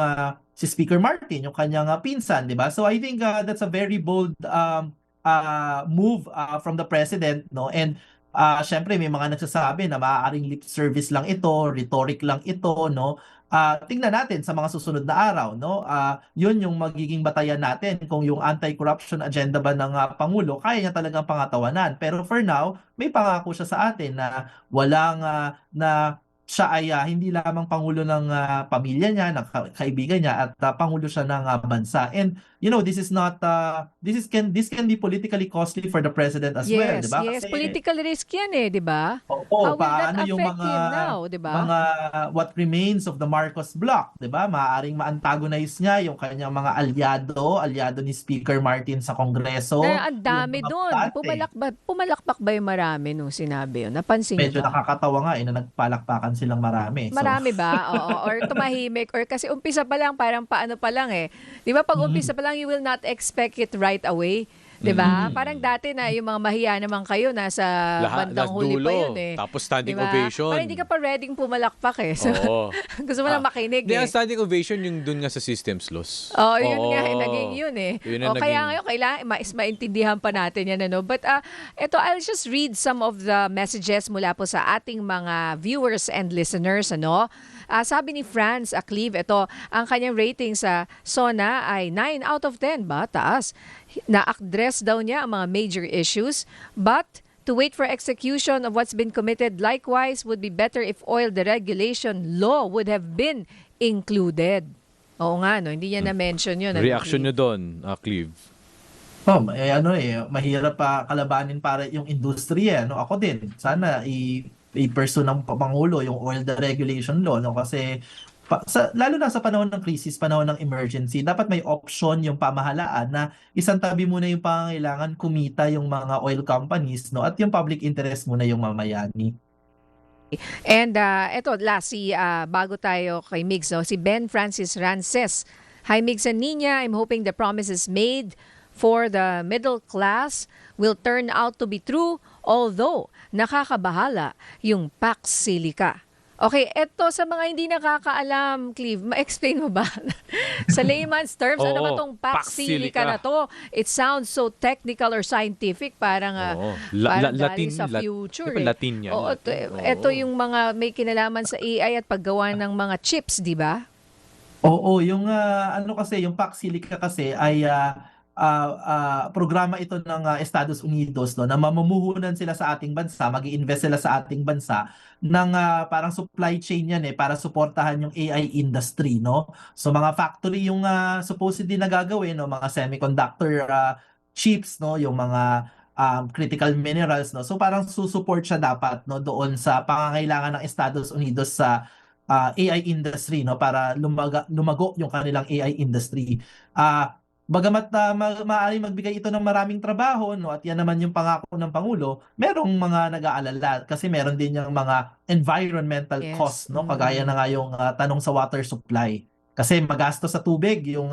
si Speaker Martin, yung kanyang pinsan, di ba? So I think that's a very bold move from the President, no? And syempre may mga nagsasabi na maaaring lip service lang ito, rhetoric lang ito, no? Tingnan natin sa mga susunod na araw, no? Yun yung magiging batayan natin kung yung anti-corruption agenda ba ng Pangulo kaya niya talagang pangatawanan. Pero for now, may pangako siya sa atin na walang na siya ay hindi lamang pangulo ng pamilya niya, ng kaibigan niya at pangulo siya ng bansa. And you know, this can be politically costly for the president as well, di ba? Yes, Kasi, political risk yan di ba? oo, How will that paano yung affect him now, di ba? mga what remains of the Marcos bloc, 'di ba? Maaaring ma-antagonize niya yung kanyang mga aliado ni Speaker Martin sa Kongreso. Ang dami Yung mga doon. butante. Pumalakpak ba yung marami nung sinabi yun? Napansin Medyo niyo ba? nakakatawa nga na nagpalakpakan silang marami. So, Marami ba? Oo. Or tumahimik. Or kasi umpisa pa lang, parang paano pa lang Di ba pag umpisa pa lang, you will not expect it right away. Di ba? Parang dati na yung mga mahiya naman kayo, nasa bandang huli pa yun Tapos standing Di ba? ovation. Parang hindi ka pa ready pumalakpak So, Oo. gusto mo lang makinig Hindi, ang standing ovation yung dun nga sa systems loss. Yun nga, naging yun Yun ang Kaya naging- ngayon, kailangan maintindihan pa natin yan. But ito, I'll just read some of the messages mula po sa ating mga viewers and listeners. Sabi ni Franz Cleve, ito, ang kanyang rating sa SONA ay 9 out of 10 ba? Taas. Na-address daw niya ang mga major issues, but to wait for execution of what's been committed likewise would be better if oil deregulation law would have been included. Oo nga, hindi niya na-mention yun. Reaction nyo doon, Cleve? mahirap pa kalabanin para yung industriya, no? Ako din, sana i-pursue ng Pangulo yung oil deregulation law, no? Kasi lalo na sa panahon ng krisis, panahon ng emergency, dapat may option yung pamahalaan na isang tabi muna yung pangangailangan kumita yung mga oil companies, no? At yung public interest muna yung mamayani. And eto, last, bago tayo kay Migs, no, si Ben Francis Rances. Hi, Migs and Nina. I'm hoping the promises made for the middle class will turn out to be true, although nakakabahala yung Pax Silica. Okay, eto sa mga hindi nakakaalam, Cleve, ma-explain mo ba? Sa layman's terms, ano ba Oo, tong Pax Silica na to? It sounds so technical or scientific, parang, Oo. parang Latin, galing sa future. di ba Latin yan? Oo, ito yung mga may kinalaman sa AI at paggawa ng mga chips, di ba? Oo, yung ano kasi, yung Pax Silica kasi ay programa ito ng Estados Unidos, no, na mamumuhunan sila sa ating bansa, mag-i-invest sila sa ating bansa ng parang supply chain yan para suportahan yung AI industry, no. So mga factory yung supposedly na gagawin, no, mga semiconductor chips, no, yung mga critical minerals, no. So parang susupport siya dapat, no, doon sa pangangailangan ng Estados Unidos sa AI industry, no, para lumago yung kanilang AI industry. Bagamat maaari magbigay ito ng maraming trabaho, no, at yan naman yung pangako ng Pangulo, merong mga nag-aalala kasi meron din yung mga environmental Yes. costs, no, kagaya na nga yung tanong sa water supply. Kasi magastos sa tubig yung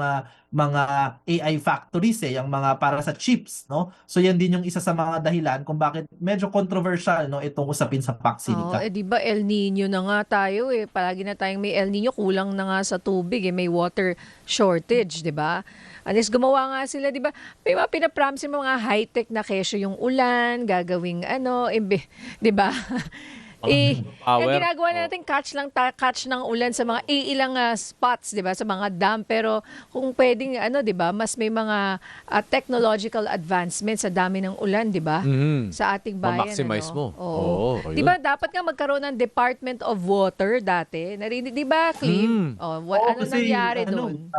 mga AI factories, yung mga para sa chips, no. So yan din yung isa sa mga dahilan kung bakit medyo controversial, no, itong usapin sa Pax Silica. Di ba El Nino na nga tayo palagi na tayong may El Nino, kulang na nga sa tubig may water shortage, di ba? Unless gumawa nga sila, di ba? May mga pinapromise mga high-tech na kesyo yung ulan, gagawing di ba? Power. Yung ginagawa na natin catch ng ulan sa mga ilang spots, 'di ba, sa mga dam, pero kung pwedeng di ba, mas may mga technological advancements sa dami ng ulan, 'di ba? Sa ating bayan. Ma-maximize mo. Oo. Oo, 'Di ba dapat nga magkaroon ng Department of Water dati? Narinig, 'di ba, Cleve? Ano Kasi, nangyari doon?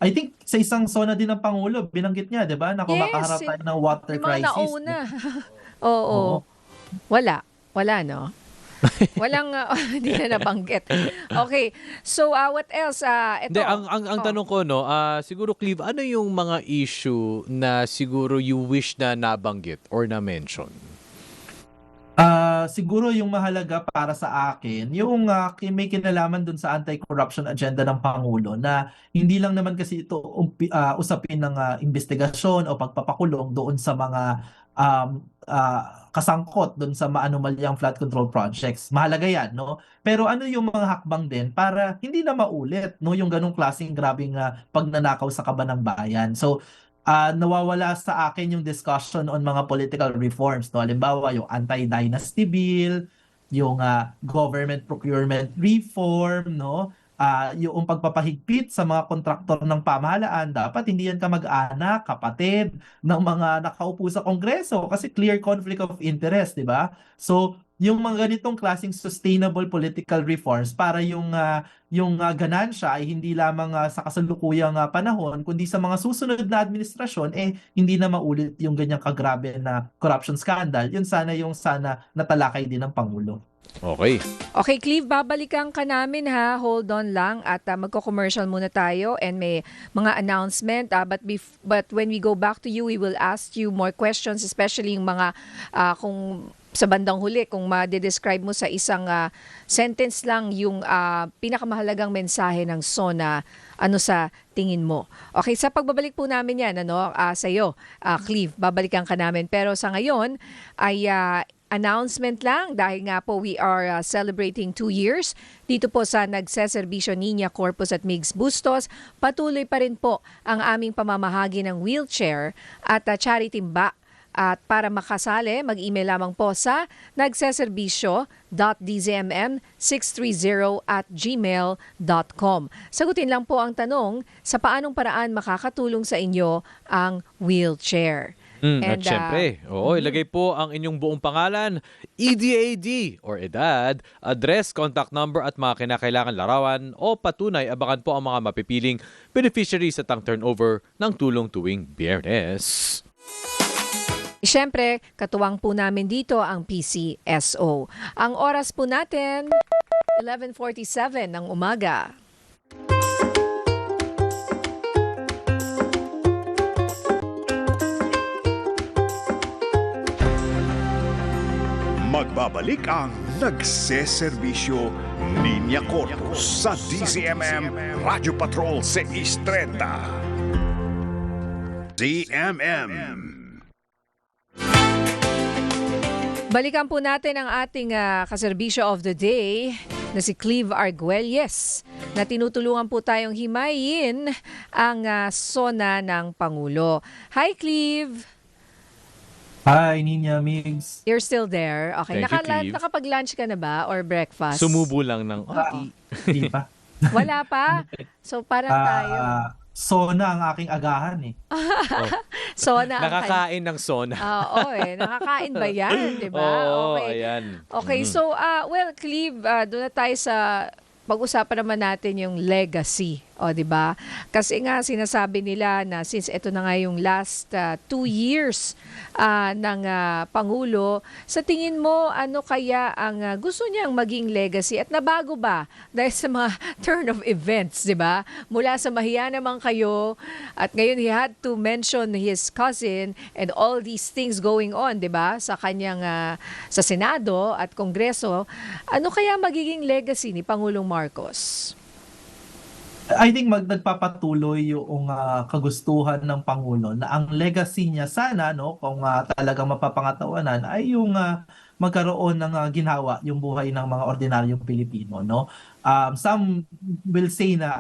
I think sa isang zona din ng Pangulo, binanggit niya, 'di ba, na kung makaharap tayo ng water yung mga crisis. nauna. Oo. Wala, no? Walang, hindi na nabanggit. Okay. So, what else? Ito. Hindi, ang tanong ko, no, siguro, Cleve, ano yung mga issue na siguro you wish na nabanggit or na-mention? Siguro yung mahalaga para sa akin, yung may kinalaman dun sa anti-corruption agenda ng Pangulo na hindi lang naman kasi ito usapin ng investigasyon o pagpapakulong doon sa mga kasangkot doon sa maanumalyang flood control projects. Mahalaga yan, no? Pero ano yung mga hakbang din para hindi na maulit, no, yung ganong klaseng grabing pagnanakaw sa kaban ng bayan. So, nawawala sa akin yung discussion on mga political reforms, no? Halimbawa, yung anti-dynasty bill, yung government procurement reform, no? Yung pagpapahigpit sa mga kontraktor ng pamahalaan, dapat hindi yan kamag-anak, kapatid ng mga nakaupo sa Kongreso kasi clear conflict of interest, di ba? So, yung mga ganitong klaseng sustainable political reforms para yung ganansya ay hindi lamang sa kasalukuyang panahon kundi sa mga susunod na administrasyon hindi na maulit yung ganyang kagrabe na corruption scandal. Yun sana yung natalakay din ng Pangulo. Okay. Okay, Cleve, babalikan ka namin ha. Hold on lang at magko-commercial muna tayo and may mga announcement. But when we go back to you, we will ask you more questions, especially yung mga kung sa bandang huli, kung ma-describe mo sa isang sentence lang yung pinakamahalagang mensahe ng SONA, ano sa tingin mo? Okay, sa pagbabalik po namin yan, sa iyo, Cleve, babalikan ka namin. Pero sa ngayon ay announcement lang dahil nga po we are celebrating 2 years dito po sa Nagseserbisyo Niña Corpus at Migs Bustos. Patuloy pa rin po ang aming pamamahagi ng wheelchair at charity timba. At para makasali, mag-email lamang po sa nagseserbisyo.dzmm630@gmail.com. Sagutin lang po ang tanong sa paanong paraan makakatulong sa inyo ang wheelchair. At syempre, ilagay po ang inyong buong pangalan, EDAD or edad, address, contact number at mga kinakailangan larawan o patunay. Abangan po ang mga mapipiling beneficiaries at ang turnover ng tulong tuwing Biyernes. Siyempre, katuwang po namin dito ang PCSO. Ang oras po natin, 11:47 ng umaga. Magbabalik ang Nagseserbisyo Linya Corpus sa DZMM Radio Patrol 630. DMM. Balikan po natin ang ating kaserbisyo of the day na si Cleve Arguelles na tinutulungan po tayong himayin ang SONA ng Pangulo. Hi, Cleve! Hi, Ninya Migs. You're still there? Okay. Thank you, Cleve. Nakapag-lunch ka na ba or breakfast? Sumubo lang ng onti. Hindi pa. Wala pa? So parang tayo. SONA ang aking agahan eh. SONA ang Nakakain ng SONA. Oo nakakain ba yan? Diba? Oo, Okay. ayan. Okay, so, well, Cleve, doon na tayo sa pag-usapan naman natin yung legacy. O, di ba? Kasi nga, sinasabi nila na since ito na nga yung last 2 years ng Pangulo, sa tingin mo, ano kaya ang gusto niyang maging legacy? At nabago ba? Dahil sa mga turn of events, di ba? Mula sa mahiya naman kayo, at ngayon he had to mention his cousin and all these things going on, di ba? Sa kanyang, sa Senado at Kongreso. Ano kaya magiging legacy ni Pangulong Marcos? I think nagpapatuloy yung kagustuhan ng Pangulo na ang legacy niya sana, no, kung talagang mapapangatawanan, ay yung magkaroon ng ginhawa yung buhay ng mga ordinaryong Pilipino, no. Some will say na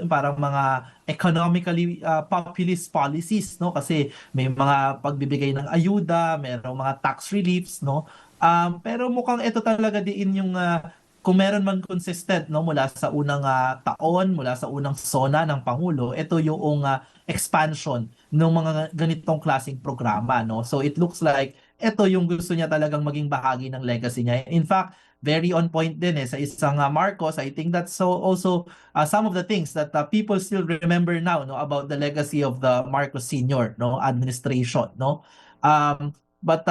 parang mga economically populist policies, no, kasi may mga pagbibigay ng ayuda, mayroong mga tax reliefs, no. Pero mukhang ito talaga din yung kung meron man consistent, no, mula sa unang taon, mula sa unang SONA ng Pangulo, ito yung expansion ng mga ganitong klaseng programa, no. So it looks like ito yung gusto niya talagang maging bahagi ng legacy niya. In fact, very on point din sa isang Marcos. I think that's also some of the things that people still remember now, no, about the legacy of the Marcos Sr., no, administration, no. But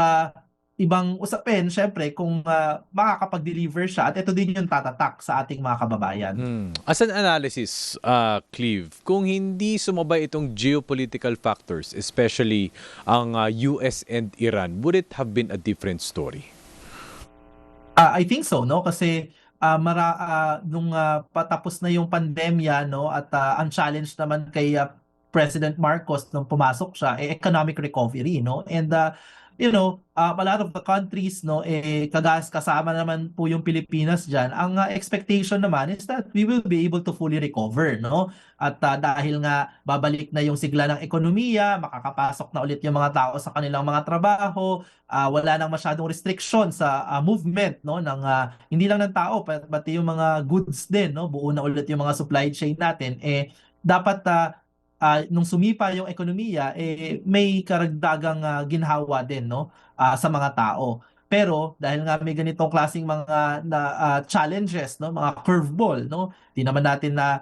ibang usapin, syempre, kung makakapag-deliver siya at ito din yung tatatak sa ating mga kababayan. As an analysis, Cleve, kung hindi sumabay itong geopolitical factors, especially ang US and Iran, would it have been a different story? I think so, no? Kasi nung patapos na yung pandemya, no, at ang challenge naman kay President Marcos nung pumasok siya, economic recovery, no? And a lot of the countries, no, kasama naman po yung Pilipinas diyan. Ang expectation naman is that we will be able to fully recover, no? At dahil nga babalik na yung sigla ng ekonomiya, makakapasok na ulit yung mga tao sa kanilang mga trabaho, wala nang masyadong restriction sa movement, no, ng hindi lang ng tao pati yung mga goods din, no? Buo na ulit yung mga supply chain natin. Dapat nung sumipa yung ekonomiya, may karagdagang ginhawa din, no, sa mga tao. Pero dahil nga may ganitong klaseng mga challenges, no, mga curveball, no, di naman natin na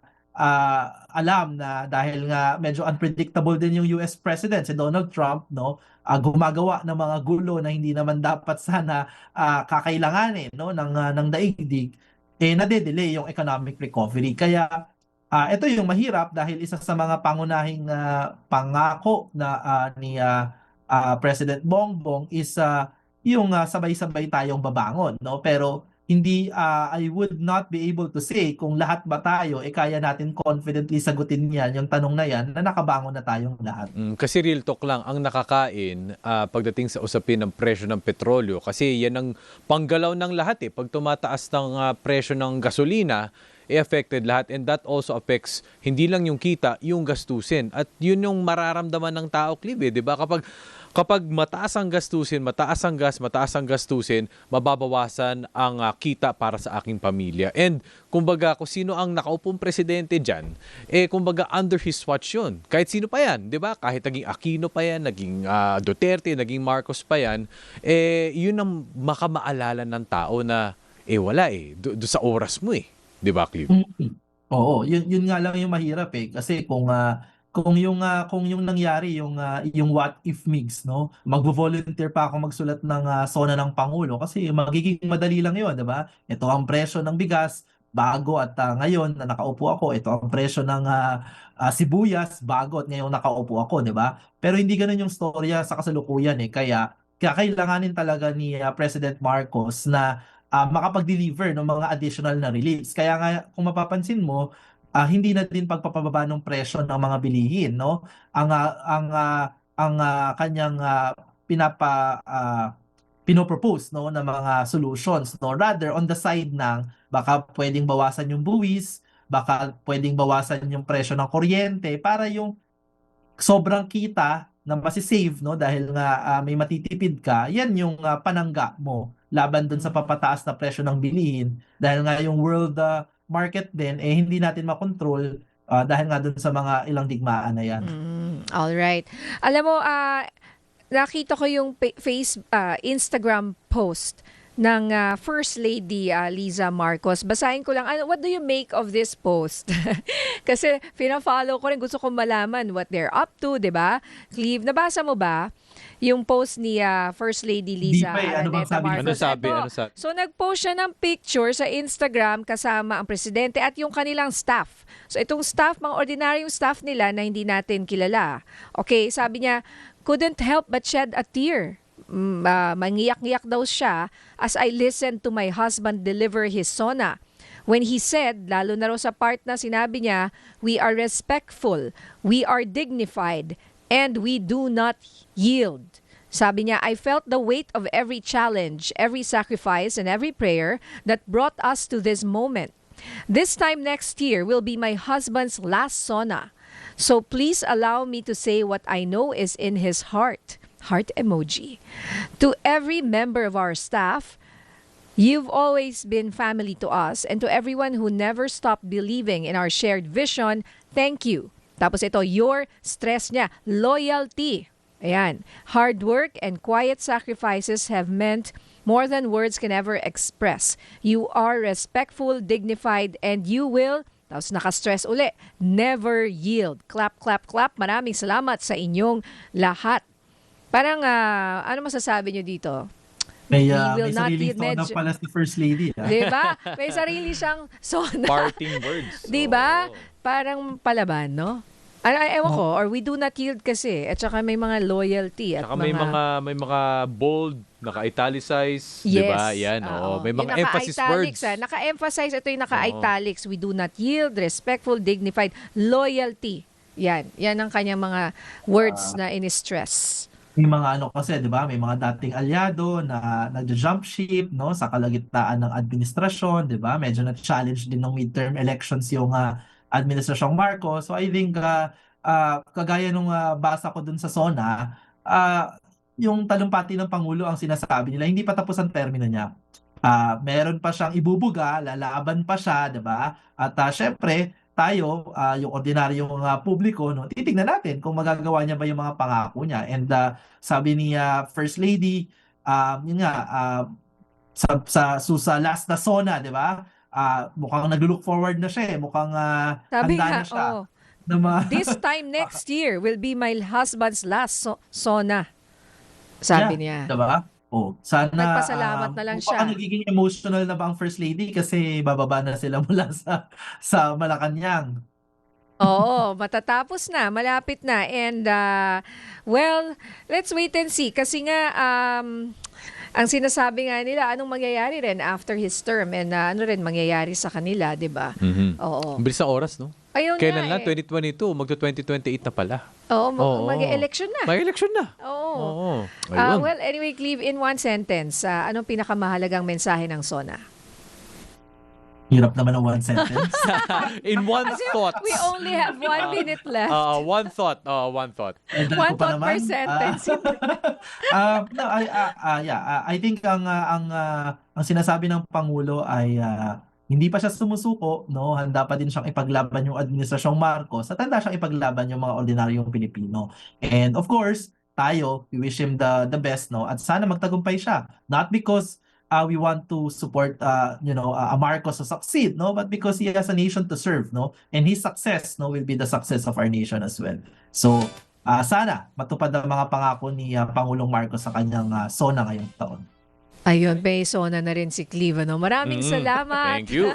alam na dahil nga medyo unpredictable din yung US President, si Donald Trump, no, gumagawa ng mga gulo na hindi naman dapat sana kakailanganin, no, ng daigdig, nade-delay yung economic recovery. Kaya ito yung mahirap dahil isa sa mga pangunahing pangako na ni President Bongbong is yung sabay-sabay tayong babangon, no? Pero hindi I would not be able to say kung lahat ba tayo kaya natin confidently sagutin yan, yung tanong na yan, na nakabangon na tayong lahat. Kasi real talk lang ang nakakain pagdating sa usapin ng presyo ng petrolyo, kasi yan ang panggalaw ng lahat pag tumataas ng presyo ng gasolina, affected lahat, and that also affects hindi lang yung kita, yung gastusin. At yun yung mararamdaman ng tao, Clive, di ba? Kapag mataas ang gastusin, mataas ang gas, mataas ang gastusin, mababawasan ang kita para sa aking pamilya. And kumbaga, kung sino ang nakaupong presidente dyan, kumbaga under his watch yun. Kahit sino pa yan, di ba? Kahit naging Aquino pa yan, naging Duterte, naging Marcos pa yan, yun ang makamaalala ng tao na, wala do sa oras mo Di ba, Clive? Oo, yun nga lang yung mahirap kasi kung yung nangyari yung what if mix, no? Magvo-volunteer pa ako magsulat ng SONA ng Pangulo kasi magiging madali lang yun, 'di ba? Ito ang presyo ng bigas bago at ngayon na nakaupo ako, ito ang presyo ng sibuyas bago at ngayon nakaupo ako, 'di ba? Pero hindi ganoon yung storya sa kasalukuyan kaya kailanganin talaga ni President Marcos na makapag-deliver ng mga additional na reliefs. Kaya nga kung mapapansin mo, hindi na din pagpapababa ng presyo ng mga bilihin, no? Ang kanyang pinopropose, no, na mga solutions, no, rather on the side ng baka pwedeng bawasan yung buwis, baka pwedeng bawasan yung presyo ng kuryente para yung sobrang kita na masisave, no, dahil nga may matitipid ka, yan yung panangga mo laban dun sa papataas na presyo ng bilihin, dahil nga yung world market din hindi natin makontrol dahil nga dun sa mga ilang digmaan na yan. All right. Alam mo, nakita ko yung Instagram post ng First Lady Liza Marcos. Basahin ko lang, what do you make of this post? Kasi pina-follow ko rin, gusto kong malaman what they're up to, di ba? Cleve, nabasa mo ba yung post ni First Lady Liza Ano bang sabi niya? Ano sabi? So nag-post siya ng picture sa Instagram kasama ang presidente at yung kanilang staff. So itong staff, mga ordinaryong staff nila na hindi natin kilala. Okay, sabi niya, couldn't help but shed a tear. Mangiyak-ngiyak daw siya as I listened to my husband deliver his sona. When he said, lalo na raw sa part na sinabi niya, we are respectful, we are dignified, and we do not yield. Sabi niya, I felt the weight of every challenge, every sacrifice, and every prayer that brought us to this moment. This time next year will be my husband's last sona. So please allow me to say what I know is in his heart. Heart emoji. To every member of our staff, you've always been family to us, and to everyone who never stopped believing in our shared vision, thank you. Tapos ito, your stress niya, loyalty. Ayan. Hard work and quiet sacrifices have meant more than words can ever express. You are respectful, dignified, and you will, tapos naka-stress uli, never yield. Clap, clap, clap. Maraming salamat sa inyong lahat. Parang, ano masasabi nyo dito? May will not sariling yield, sona pala si First Lady. Diba? May sarili siyang sona. Parting words. Diba? Oo. Parang palaban, no? Ewan ko, or we do not yield kasi. At saka may mga loyalty. At Saka may mga bold, naka-italicize, yes, di ba? Yan, oo. May mga yung emphasis words. Naka-emphasize, ito yung naka-italics. We do not yield, respectful, dignified, loyalty. Yan. Yan ang kanyang mga words na in-stress. May mga kasi, 'di ba? May mga dating alyado na nagja-jump ship, no, sa kalagitnaan ng administrasyon, 'di ba? Medyo na-challenge din ng midterm elections yung administrasyong Marcos. So I think kagaya nung basa ko dun sa SONA, yung talumpati ng Pangulo ang sinasabi nila, hindi pa tapos ang termino niya. Meron pa siyang ibubuga, lalaban pa siya, 'di ba? At syempre, tayo, yung ordinaryong publiko, no, titignan natin kung magagawa niya ba yung mga pangako niya. And sabi ni First Lady, yun nga, sa last na SONA, di ba? Mukhang nag-look forward na siya. Mukhang Sabi handa nga, na siya. Na this time next year will be my husband's last sona. Sabi niya. Diba? Sana Nagpasalamat na lang siya. mukhang nagiging emotional na ba ang First Lady kasi bababa na sila mula sa Malacanang. Oo, matatapos na, malapit na. And, well, let's wait and see. Kasi nga, ang sinasabi nga nila, anong mangyayari rin after his term and ano rin mangyayari sa kanila, di ba? Oo. Ang bilis ng oras, no? Ayun Kailan nga lang? 2022, magto-2028 na pala. Oo, Oo. mag-election na. May election na. Oo. Oo. Ayun. Well, anyway, Cleve, in one sentence, anong pinakamahalagang mensahe ng SONA? Hirap naman ang one sentence. In one thought. We only have 1 minute left. One thought. One thought. Dagdag One ko pa thought per naman. sentence. No, I think ang sinasabi ng Pangulo ay hindi pa siya sumusuko, no? Handa pa din siyang ipaglaban yung administrasyong Marcos at handa siyang ipaglaban yung mga ordinaryong Pilipino. And of course, tayo, we wish him the best, no? At sana magtagumpay siya. Not because we want to support a Marcos to succeed, no, but because he has a nation to serve, no, and his success, no, will be the success of our nation as well. So sana matupad ang mga pangako ni Pangulong Marcos sa kanyang SONA ngayong taon. Ayun, may sona na rin si Cleve. Ano? Maraming salamat. Thank you.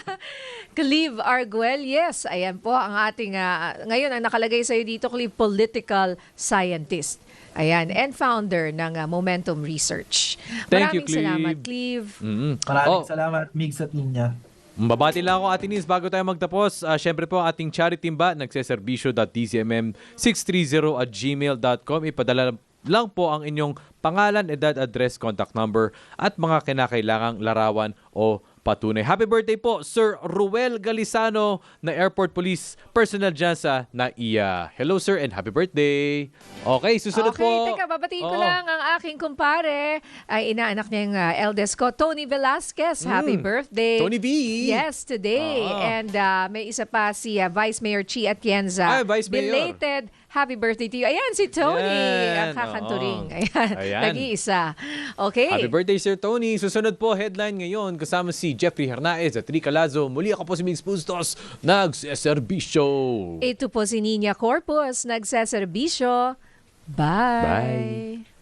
Cleve Arguel, yes. Ayan po ang ating, ngayon ang nakalagay sa'yo dito, Cleve, political scientist. Ayan, and founder ng Momentum Research. Thank you, Maraming Cleve. salamat, Cleve. Maraming salamat, Migs at Ninya. Babati lang ako, Ate Nis, bago tayo magtapos. Siyempre po, ating charity ba, nagseserbisyo.dcmm630@gmail.com. Ipadala lang po ang inyong pangalan, edad, address, contact number, at mga kinakailangang larawan o patunay. Happy birthday po, Sir Ruel Galisano na Airport Police Personnel dyan sa NAIA. Hello, sir, and happy birthday. Okay, susunod po. Okay, teka, babatiin ko lang ang aking kumpare. Ay, inaanak niya yung eldest ko, Tony Velasquez. Happy birthday. Tony V. Yes, today. And may isa pa si Vice Mayor Chi Atienza. Ay, Vice Mayor. Belated happy birthday to you. Ayan, si Tony. Yan, Kakanturing. oo. Ayan, Ayan. nag-iisa. Okay. Happy birthday, Sir Tony. Susunod po, headline ngayon, kasama si Jeffrey Hernaez at Rica Lazo. Muli ako po si Migs Bustos, nagseserbisyo. Ito po si Nina Corpus, nagseserbisyo. Bye. Bye.